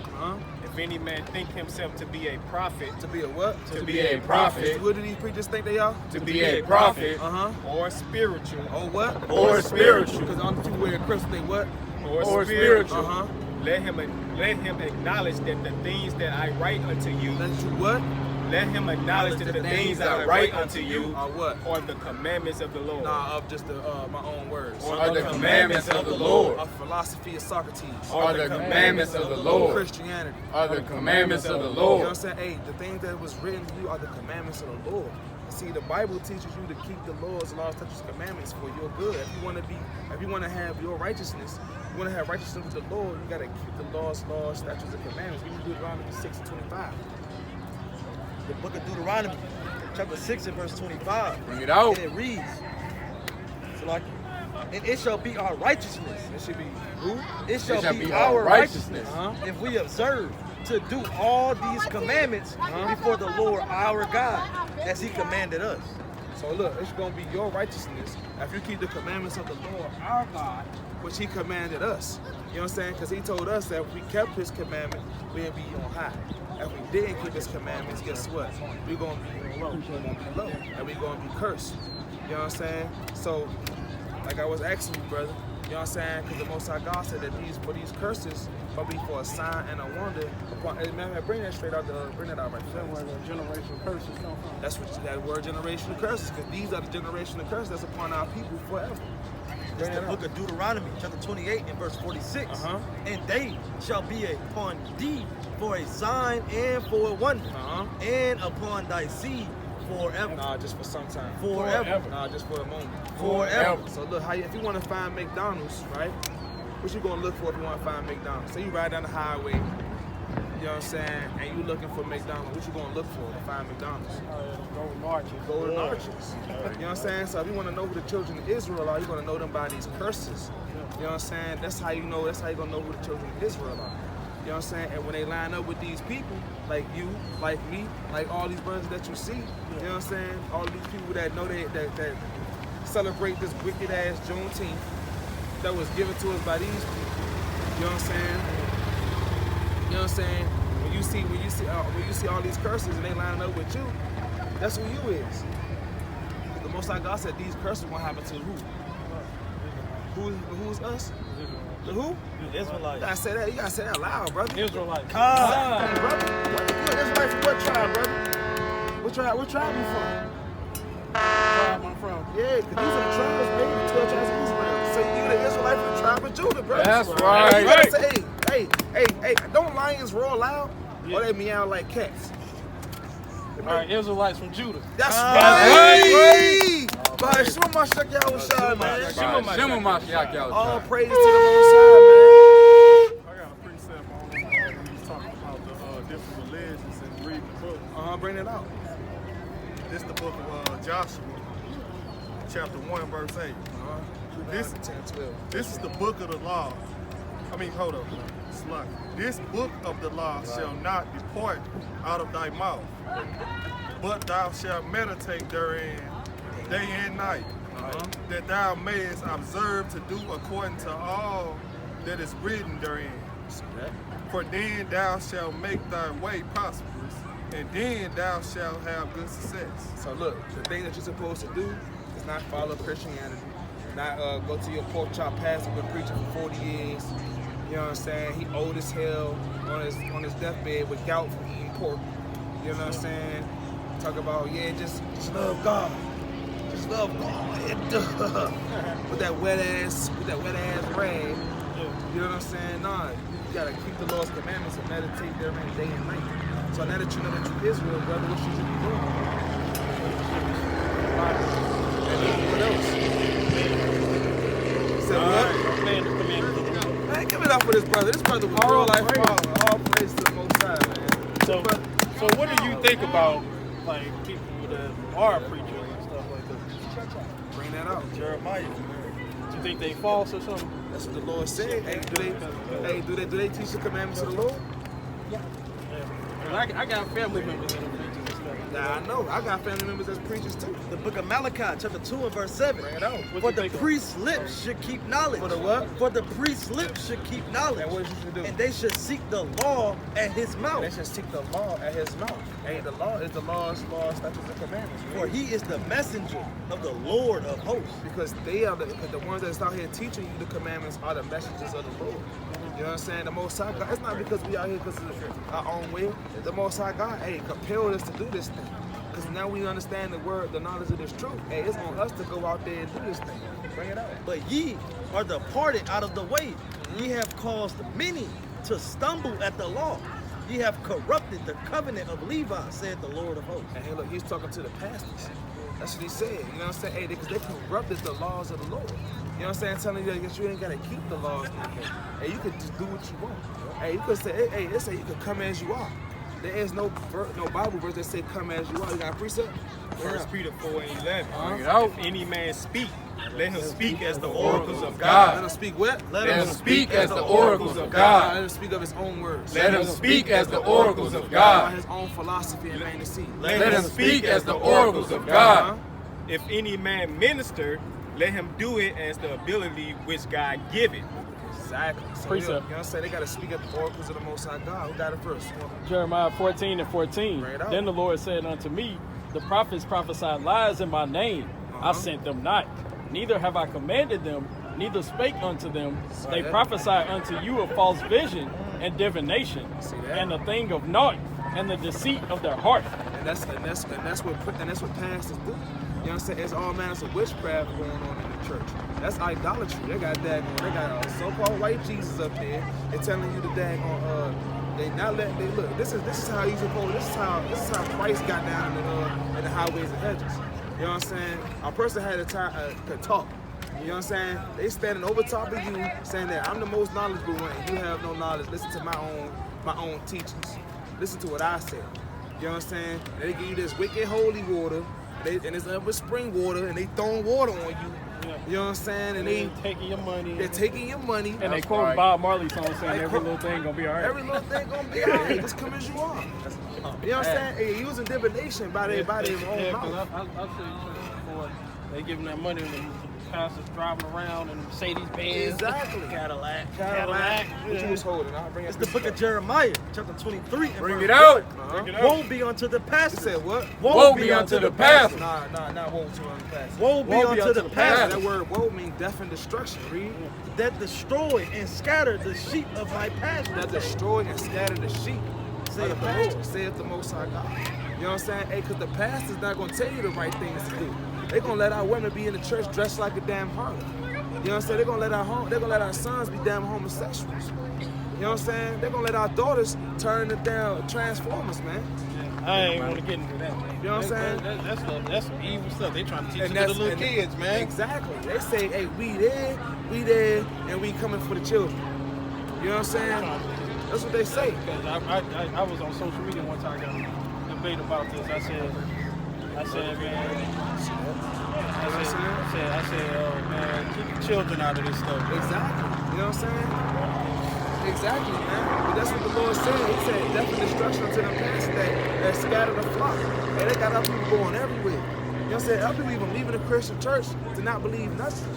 If any man think himself to be a prophet, To be a what? to be a prophet, What do these preachers think they are? to be a prophet, Uh-huh. or spiritual, Or what? Or spiritual. Because on the two wear Christian, they what? or spiritual, Uh-huh. let him acknowledge that the things that I write unto you, Let you what? let him acknowledge that the things that I write unto you Are what? are the commandments of the Lord. Nah, of just my own words. Are the commandments of the Lord. Of philosophy of Socrates. Are the commandments of the Lord. Christianity. Are the commandments of the You know what I'm Lord. saying? Hey, the things that was written to you are the commandments of the Lord. See, the Bible teaches you to keep the laws, statutes, commandments for your good. If you want to have your righteousness, you want to have righteousness with the Lord, you got to keep the laws, statutes, and commandments. Give me Deuteronomy 6 and 25. The book of Deuteronomy, chapter 6 and verse 25. Bring it out. And it reads, so like, and it shall be our righteousness. It should be who? It shall be our righteousness if we observe to do all these commandments before the Lord our God, as He commanded us. So look, it's going to be your righteousness if you keep the commandments of the Lord our God, which He commanded us. You know what I'm saying? Because He told us that if we kept His commandment, we'd be on high. If we didn't keep His commandments, guess what? We're going to be low. We're going to be low. And we're going to be cursed. You know what I'm saying? So, like I was asking you, brother, you know what I'm saying? Because the Most High God said that these curses will be for a sign and a wonder. Hey, man, bring that straight out. Bring that out right That's where there. the generational curses come from. That's what that word generational curses, because these are the generational curses that's upon our people forever. It's the book of Deuteronomy, chapter 28 and verse 46. And they shall be upon thee for a sign and for a wonder, and upon thy seed forever. Nah, just for some time. Forever. Nah, just for a moment. Forever. So look, if you want to find McDonald's, right? What you gonna look for if you want to find McDonald's? Say you ride down the highway, You know what I'm saying? And you looking for McDonald's, what you gonna look for to find McDonald's? Golden arches. Golden arches. You know what I'm saying? So if you want to know who the children of Israel are, you're gonna know them by these curses. You know what I'm saying? That's how you know. That's how you gonna know who the children of Israel are. You know what I'm saying? And when they line up with these people, like you, like me, like all these brothers that you see, you know what I'm saying? All these people that know that celebrate this wicked ass Juneteenth that was given to us by these people. You know what I'm saying? You know what I'm saying? When you see all these curses and they lining up with you, that's who you is. The Most High God said these curses won't happen to who? Who's us? The who? Israelites. You gotta say that loud, brother. Israelites. Hey, brother. What Israelite from what tribe, brother? What tribe you from? Tribe I'm from. Yeah, because these are the tribes, baby. The 12 tribes of Israel. So you the Israelite from the tribe of Judah, bro. That's right. You gotta say, hey, don't lions roar loud? Yeah. Or they meow like cats? All right, Israelites from Judah. That's right. But Shema Mashiach Yahushua, man. Shema Mashiach Yahushua. All praise to the Most High, I got a precept on when he was talking about the different religions and reading the book. man. Bring it out. This is the book of Joshua, chapter 1, verse 8. This 10, 12. This is the book of the law. Hold up. Slack. This book of the law shall not depart out of thy mouth, but thou shalt meditate therein day and night, that thou mayest observe to do according to all that is written therein. For then thou shalt make thy way prosperous, and then thou shalt have good success. So look, the thing that you're supposed to do is not follow Christianity, not go to your pork chop pastor who's been preaching for 40 years. You know what I'm saying? He old as hell on his deathbed with gout from eating pork. You know what I'm saying? Talk about, just love God. Just love God. with that wet ass rag. You know what I'm saying? Nah, you gotta keep the Lord's commandments and meditate therein day and night. So now that you know that you're Israel, brother, what should you be doing? What else? Say what? Man, give it up for this brother. This brother was real life father. All praise to the Most High, man. So what do you think about like people that are preachers and stuff like that? Bring that out. Jeremiah. Do you think they false or something? That's what the Lord said. Do they teach the commandments of the Lord? Yeah. I got family members that are preachers and stuff. Nah, I know. I got family members that's preachers too. The book of Malachi, chapter 2 and verse 7. Bring it out. For the priest's lips should keep knowledge. For the what? For the priest's lips should keep knowledge. And what you should do? And they should seek the law at his mouth. They should seek the law at his mouth. And the law is the laws, statutes, and commandments. For he is the messenger of the Lord of hosts. Because they are the ones that's out here teaching you the commandments are the messengers of the Lord. You know what I'm saying? The Most High God, it's not because we out here because of our own will. The Most High God, compelled us to do this thing. Because now we understand the word, the knowledge of this truth. It's on us to go out there and do this thing. Bring it out. But ye are departed out of the way. Ye have caused many to stumble at the law. Ye have corrupted the covenant of Levi, said the Lord of hosts. And hey, look, he's talking to the pastors. That's what he said. You know what I'm saying? Because they corrupted the laws of the Lord. You know what I'm saying? Telling you that you ain't got to keep the laws. Hey, you can just do what you want. Hey, you could say, they say you can come as you are. There is no Bible verse that say come as you are. You got a precept? 1 Peter 4 and 11. Bring it If any man speak, let him speak as the oracles of God. Let him speak what? Let him speak as the oracles of God. Let him speak of his own words. Let him speak as the oracles of By God. his own philosophy and vain deceit. Let him speak as the oracles of God. If any man minister, let him do it as the ability which God giveth. Exactly. So, Precept. you know what I'm saying? They got to speak at the oracles of the Most High God. Who got it first? Jeremiah 14 and 14. Bring it out. Then the Lord said unto me, the prophets prophesied lies in my name. I sent them not. Neither have I commanded them, neither spake unto them. They prophesy unto you a false vision and divination, and a thing of naught, and the deceit of their heart. And that's what pastors do. You know what I'm saying? It's all manners of witchcraft going on in the church. That's idolatry. They got a so-called white Jesus up there. They're telling you the daggone look. This is how you supposed. This is how Christ got down in the highways and hedges. You know what I'm saying? A person had to talk. You know what I'm saying? They standing over top of you, saying that I'm the most knowledgeable one, and you have no knowledge. Listen to my own teachings. Listen to what I said. You know what I'm saying? And they give you this wicked holy water, and it's up with spring water, and they throwing water on you. You know what I'm saying? And they taking your money. They're taking your money. And they quote Bob Marley song saying every little thing gonna be all right. Every little thing gonna be all right. Just come as you are. You know what I'm saying? Hey, using divination by their own mouth. I'll show you before they giving that money and the pastors driving around in Mercedes Benz. Exactly. Cadillac. What you was holding? I'll bring It's the book of Jeremiah, chapter 23. and Bring verse it out. 1. Bring it out. Woe be unto the You pastors. said what? Woe be unto the pastors. Nah, not woe to the past. Woe be unto the That pastors word woe means death and destruction. Read. that destroy and scatter the sheep of my pasture. That destroy and scatter the sheep. Saith Of the the Lord. pastor, saith the Most High God. You know what I'm saying? Hey, because the pastor's not going to tell you the right things to do. They're going to let our women be in the church dressed like a damn harlot. You know what I'm saying? They're going to let our sons be damn homosexuals. You know what I'm saying? They're going to let our daughters turn into damn transformers, man. I ain't want to get into that. You know what I'm saying? That's some evil stuff. They trying to teach it And to the little kids, man. Exactly. They say, hey, we there, and we coming for the children. You know what I'm saying? That's what they say. Because I was on social media one time, got a debate about this. I said, man, man, keep the children out of this stuff. Exactly. You know what I'm saying? Exactly, man. But that's what the Lord said. He said, death and destruction to the past that scattered the flock. And they got other people going everywhere. You know what I'm saying? Other people even leaving the Christian church to not believe nothing.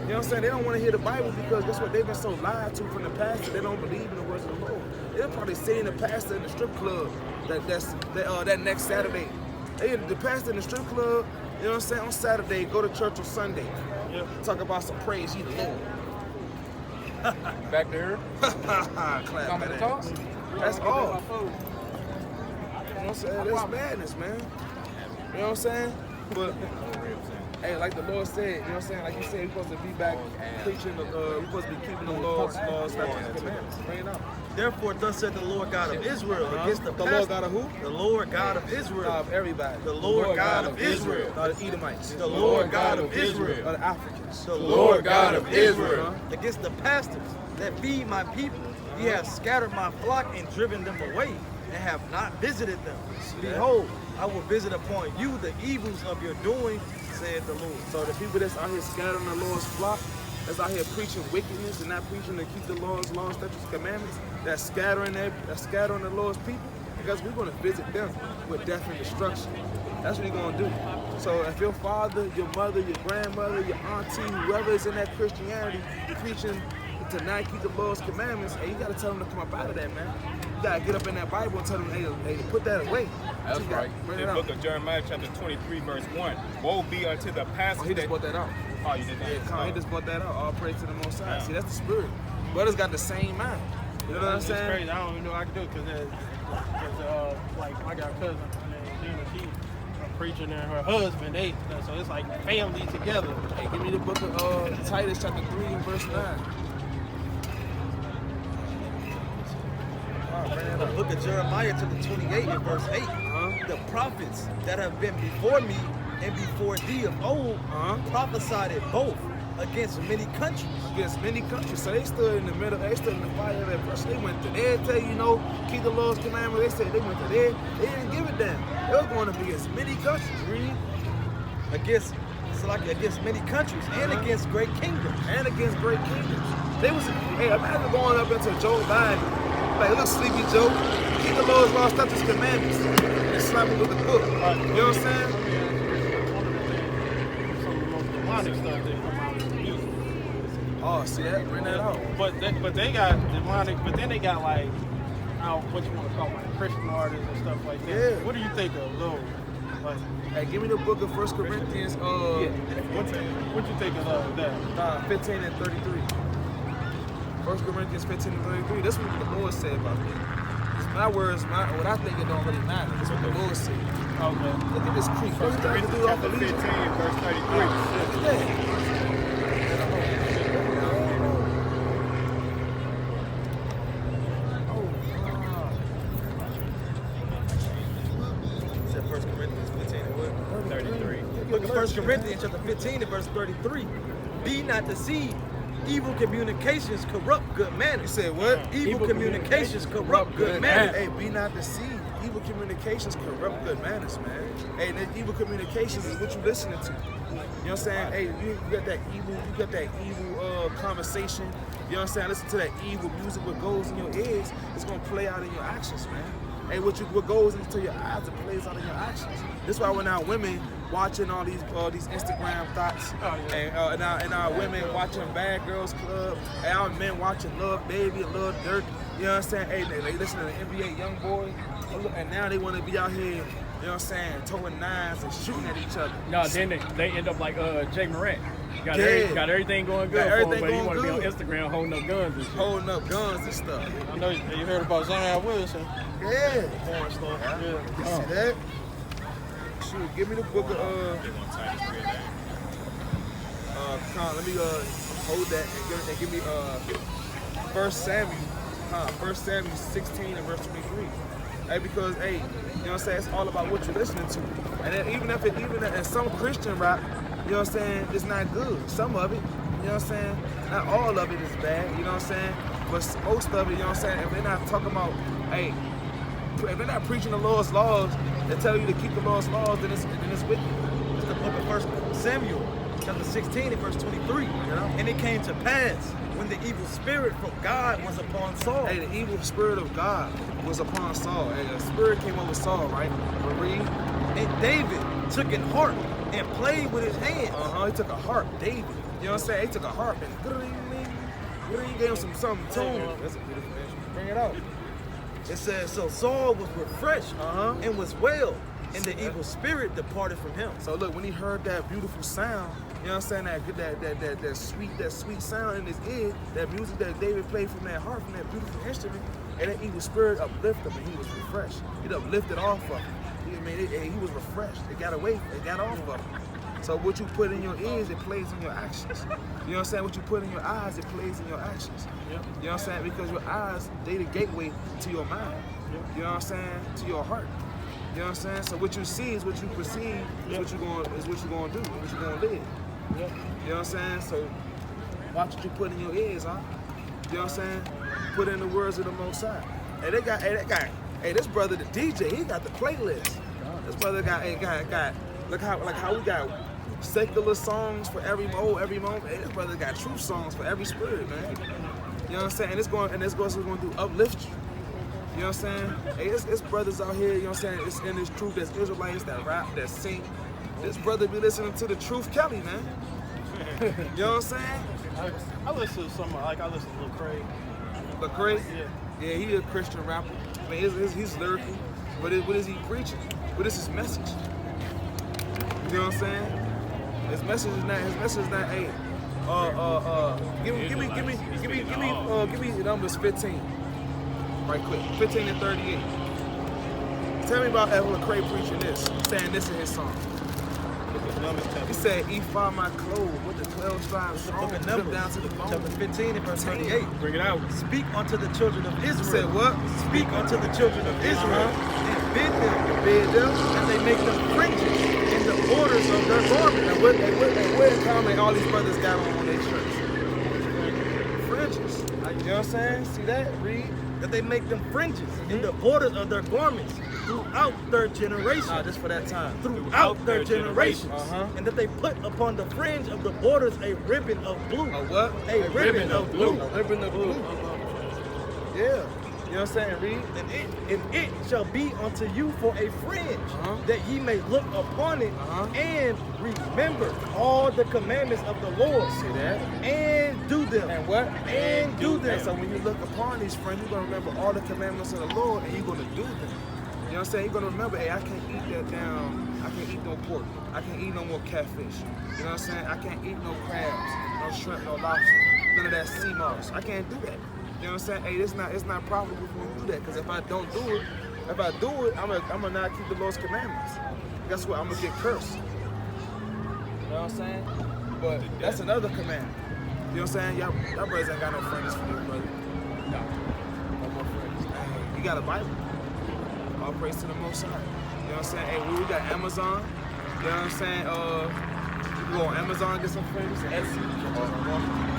You know what I'm saying? They don't want to hear the Bible because that's what they've been so lied to from the past that they don't believe in the words of the Lord. They'll probably see the pastor in the strip club that next Saturday. Hey, the pastor in the strip club, you know what I'm saying, on Saturday, go to church on Sunday. Yep. Talk about some praise ye the Lord. Back there. Clap Come that to ass. talk. That's all. You know what I'm saying? That's madness, man. You know what I'm saying? But hey, like the Lord said, you know what I'm saying? Like you said, we're supposed to be back preaching, we're supposed to be keeping the laws, statutes, and commandments. Bring it out. Therefore, thus said the Lord God of Israel against the Lord God of who? The Lord God of Israel. Of everybody. The Lord God of Israel. The Edomites. The Lord God of Israel. The Africans. The Lord God of Israel. Against the pastors that feed my people. Ye have scattered my flock and driven them away, and have not visited them. Behold, I will visit upon you the evils of your doing, said the Lord. So the people that's out here scattering the Lord's flock, that's out here preaching wickedness and not preaching to keep the laws, statutes, commandments, that's scattering the Lord's people, because we're going to visit them with death and destruction. That's what we're going to do. So if your father, your mother, your grandmother, your auntie, whoever is in that Christianity preaching to not keep the laws, commandments, hey, you got to tell them to come up out of that, man. You got to get up in that Bible and tell them, hey, put that away. That's right. Bring The it book out. of Jeremiah, chapter 23, verse 1. Woe be unto the pastors. Oh, he just brought that out. Oh, you did that? Yeah, he just brought that out. All praise to the Most High. See, that's the spirit. Brothers got the same mind. You know what I'm It's saying? crazy. I don't even know what I can do because like I got a cousin, Gina, she a preacher and her husband, so it's like family together. Hey, give me the book of Titus chapter 3 and verse 9. The book of Jeremiah chapter 28 and verse 8. The prophets that have been before me and before thee of old prophesied it both against many countries. Against many countries. So they stood in the middle, they stood in the fire of that person. They went to there, tell you, keep the laws, commandments. They said they went to there. They didn't give it them. They was going to be against many countries. Read. Against many countries and against great kingdoms. And against great kingdoms. They was, hey, imagine going up into Joe Biden. Like, look, Sleepy Joe, keep the laws, statutes, commandments, and slap him with the book. You know what I'm saying? Some of the most demonic stuff that come out of the music. Oh, see that? Bring that out. But they got demonic, but then they got like, what you want to call like Christian artists and stuff like that. Yeah. What do you think of those? Like, Hey, give me the book of 1 Corinthians, what you think of that? 15 and 33. 1 Corinthians 15 and 33. This is what the Lord said about me. It's my words, what I think it don't really matter. This is what the Lord said. Okay. Look at this creep. First time to do off Chapter of 15, Legion. verse 33. Look at that. Said 1 Corinthians 15 and what? 33. Book of 1 Corinthians chapter 15 and verse 33. be not deceived. Evil communications corrupt good You manners. said what? Evil communications corrupt good manners. Hey, be not deceived. Evil communications corrupt good manners, man. Hey, that evil communications is what you listening to. You know what I'm saying? Hey, you got that evil conversation. You know what I'm saying? Listen to that evil music. What goes in your ears is gonna play out in your actions, man. Hey, what goes into your eyes, it plays out in your actions. This is why when our women watching all these Instagram thoughts, and our women watching Bad Girls Club, and our men watching Love Baby and Love Dirt. You know what I'm saying? Hey, they listen to the NBA YoungBoy, and now they want to be out here, you know what I'm saying, throwing knives and shooting at each other. No, then they end up like Jay Morant. Got everything going good Got for him, everything but he going want to be on good. Instagram holding up guns and shit. Holding up guns and stuff. I know you heard about Zion Wilson. Yeah. Porn stuff. Yeah. You see that? Shoot, give me the book of let me hold that and give me 1 Samuel. 1 Samuel 16 and verse 23. Hey, because hey, you know what I'm saying? It's all about what you're listening to. And then even if some Christian rap, you know what I'm saying, it's not good. Some of it, you know what I'm saying? Not all of it is bad, you know what I'm saying? But most of it, you know what I'm saying, if they're not talking about, hey, if they're not preaching the Lord's laws and telling you to keep the Lord's laws, then it's wicked. It's the book of 1 Samuel, chapter 16 and verse 23. And it came to pass when the evil spirit from God was upon Saul. Hey, the evil spirit of God was upon Saul. Hey, the spirit came over Saul, right? Marie. And David took an harp and played with his hands. He took a harp, David. You know what I'm saying? He took a harp and gave him some tune. That's a beautiful instrument. Bring it out. It says, so Saul was refreshed and was well, and the evil spirit departed from him. So look, when he heard that beautiful sound, you know what I'm saying, that sweet sound in his ear, that music that David played from that harp, from that beautiful instrument, and that evil spirit uplifted him, and he was refreshed. It uplifted off of him. He was refreshed. It got away, it got off of him. So what you put in your ears, it plays in your actions. You know what I'm saying? What you put in your eyes, it plays in your actions. You know what I'm saying? Because your eyes, they the gateway to your mind. You know what I'm saying? To your heart. You know what I'm saying? So what you see is what you perceive, is what you're going to do, what you're going to live. You know what I'm saying? So watch what you put in your ears, huh? You know what I'm saying? Put in the words of the Most High. Hey, this brother, the DJ, he got the playlist. This brother got look how we got secular songs for every moment. Hey, this brother got true songs for every spirit, man. You know what I'm saying? And this going to uplift you. You know what I'm saying? Hey, it's brothers out here, you know what I'm saying? It's in this truth, there's Israelites that rap, that sing. This brother be listening to the Truth Kelly, man. You know what I'm saying? I listen to some, I listen to Lil Craig. Lecrae? Yeah. Yeah, he a Christian rapper. I mean, he's lyrical, but what is he preaching? What is his message? You know what I'm saying? His message is not, hey, give me the numbers 15. Right quick, 15 and 38. Tell me about Lecrae preaching this, saying this in his song. He said, "Ephah my clothes with the 12 tribes strong, Book of them Numbers, down to the bone." chapter 15 and verse 38. Bring it out. Speak unto the children of Israel. He said what? Speak unto the children of Israel and bid them, and they make them fringes in the borders of their garment. And what in common all these brothers got on their shirts? Fringes. You know what I'm saying? See that? Read. That they make them fringes in the borders of their garments throughout their generations. Just for that time. Throughout their generations. And that they put upon the fringe of the borders a ribbon of blue. A what? A ribbon of blue. A ribbon of blue. Yeah. You know what I'm saying? Read. And it shall be unto you for a fringe, that ye may look upon it and remember all the commandments of the Lord. See that? And do them. And what? And do them. And so when you look upon these fringes, you're going to remember all the commandments of the Lord, and you're going to do them. You know what I'm saying? You're going to remember, hey, I can't eat that down. I can't eat no pork. I can't eat no more catfish. You know what I'm saying? I can't eat no crabs, no shrimp, no lobster, none of that sea moss. I can't do that. You know what I'm saying? Hey, it's not profitable for me to do that, because if I don't do it, I'm gonna not keep the Lord's commandments. Guess what? I'm gonna get cursed. You know what I'm saying? But that's another commandment. You know what I'm saying? Y'all brothers ain't got no friends for you, brother. No more friends. Hey, you got a Bible. All praise to the Most High. You know what I'm saying? Hey, we got Amazon. You know what I'm saying? You go on Amazon, get some friends, Etsy.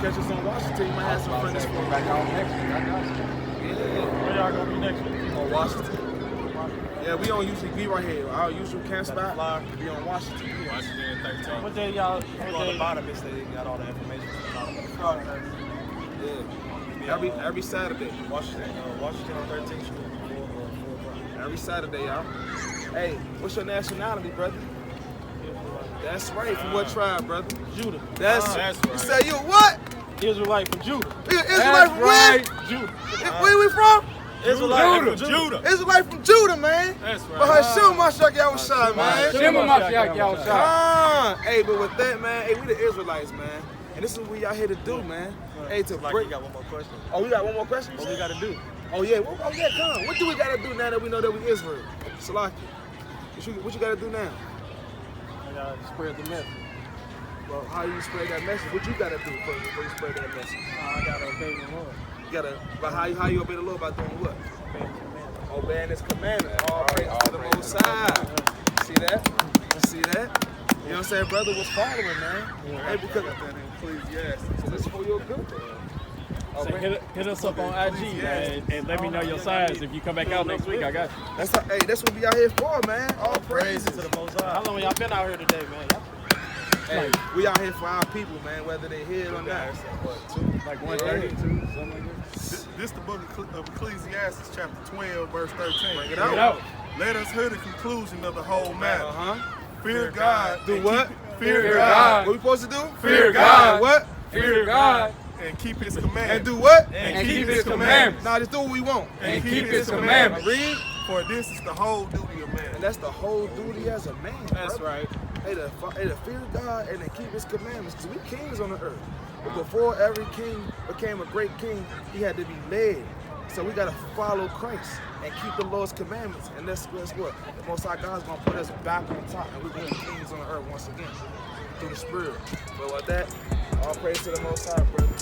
Catch us on Washington, you might have some friends for Back out next week. I got you. Yeah. Where y'all gonna be next week? On Washington. Yeah, we don't usually be right here. Our usual camp spot, we on Washington. Washington 13. What day y'all? On the bottom, it's they got all the information. Yeah. Every Saturday. Washington on 13th Street. 4 o'clock. Every Saturday, y'all. Hey, what's your nationality, brother? That's right. From what tribe, brother? Judah. That's right. You say you what? Israelite from Judah. Israelite from where? Judah. Where we from? Israelite from Judah. Israelite from Judah, man. That's right. But Hashem Mashiach Yahushua, man. Shema Mashiach Yahushua. Hey, but with that, man, hey, we the Israelites, man. And this is what we out here to do, man. Hey, to Like, break. you got one more question. Oh, we got one more question? What we got to do? Oh, yeah. Come. What do we got to do now that we know that we Israel? Salaki. What you got to do now? I gotta spread the message. Well, how you spread that message? What you got to do first before you spread that message? I gotta obey the Lord. You got to, but how you obey the Lord by doing what? Obeying His commandment. All praise to the Most High. See that? See that? You know what I'm saying? Brother was following, man. Hey, because so this is for your good. So hit us up on IG, man, and let me know your size. If you come back out next week, I got you. That's what we out here for, man. All praises. To the Most High. How long y'all been out here today, man? Hey, we out here for our people, man, whether they here or not. Like 1:32, something like that. This the book of Ecclesiastes, chapter 12, verse 13. Bring it Bring it out. out. Let us hear the conclusion of the whole matter. Uh-huh. Fear God. Do and what? Fear God. What we supposed to do? Fear God. What? Fear God And keep His And commandments. do what? and keep His commandments. Now just do what we want. And keep His commandments. Read. For this is the whole duty of man. And that's the whole duty as a man. That's brother. right. Hey, to fear God and to keep His commandments. Because we kings on the earth. But before every king became a great king, he had to be led. So we got to follow Christ and keep the Lord's commandments. And that's what? The Most High God's going to put us back on top. And we're going to be kings on the earth once again. Through the Spirit. But with that, all praise to the Most High, brother.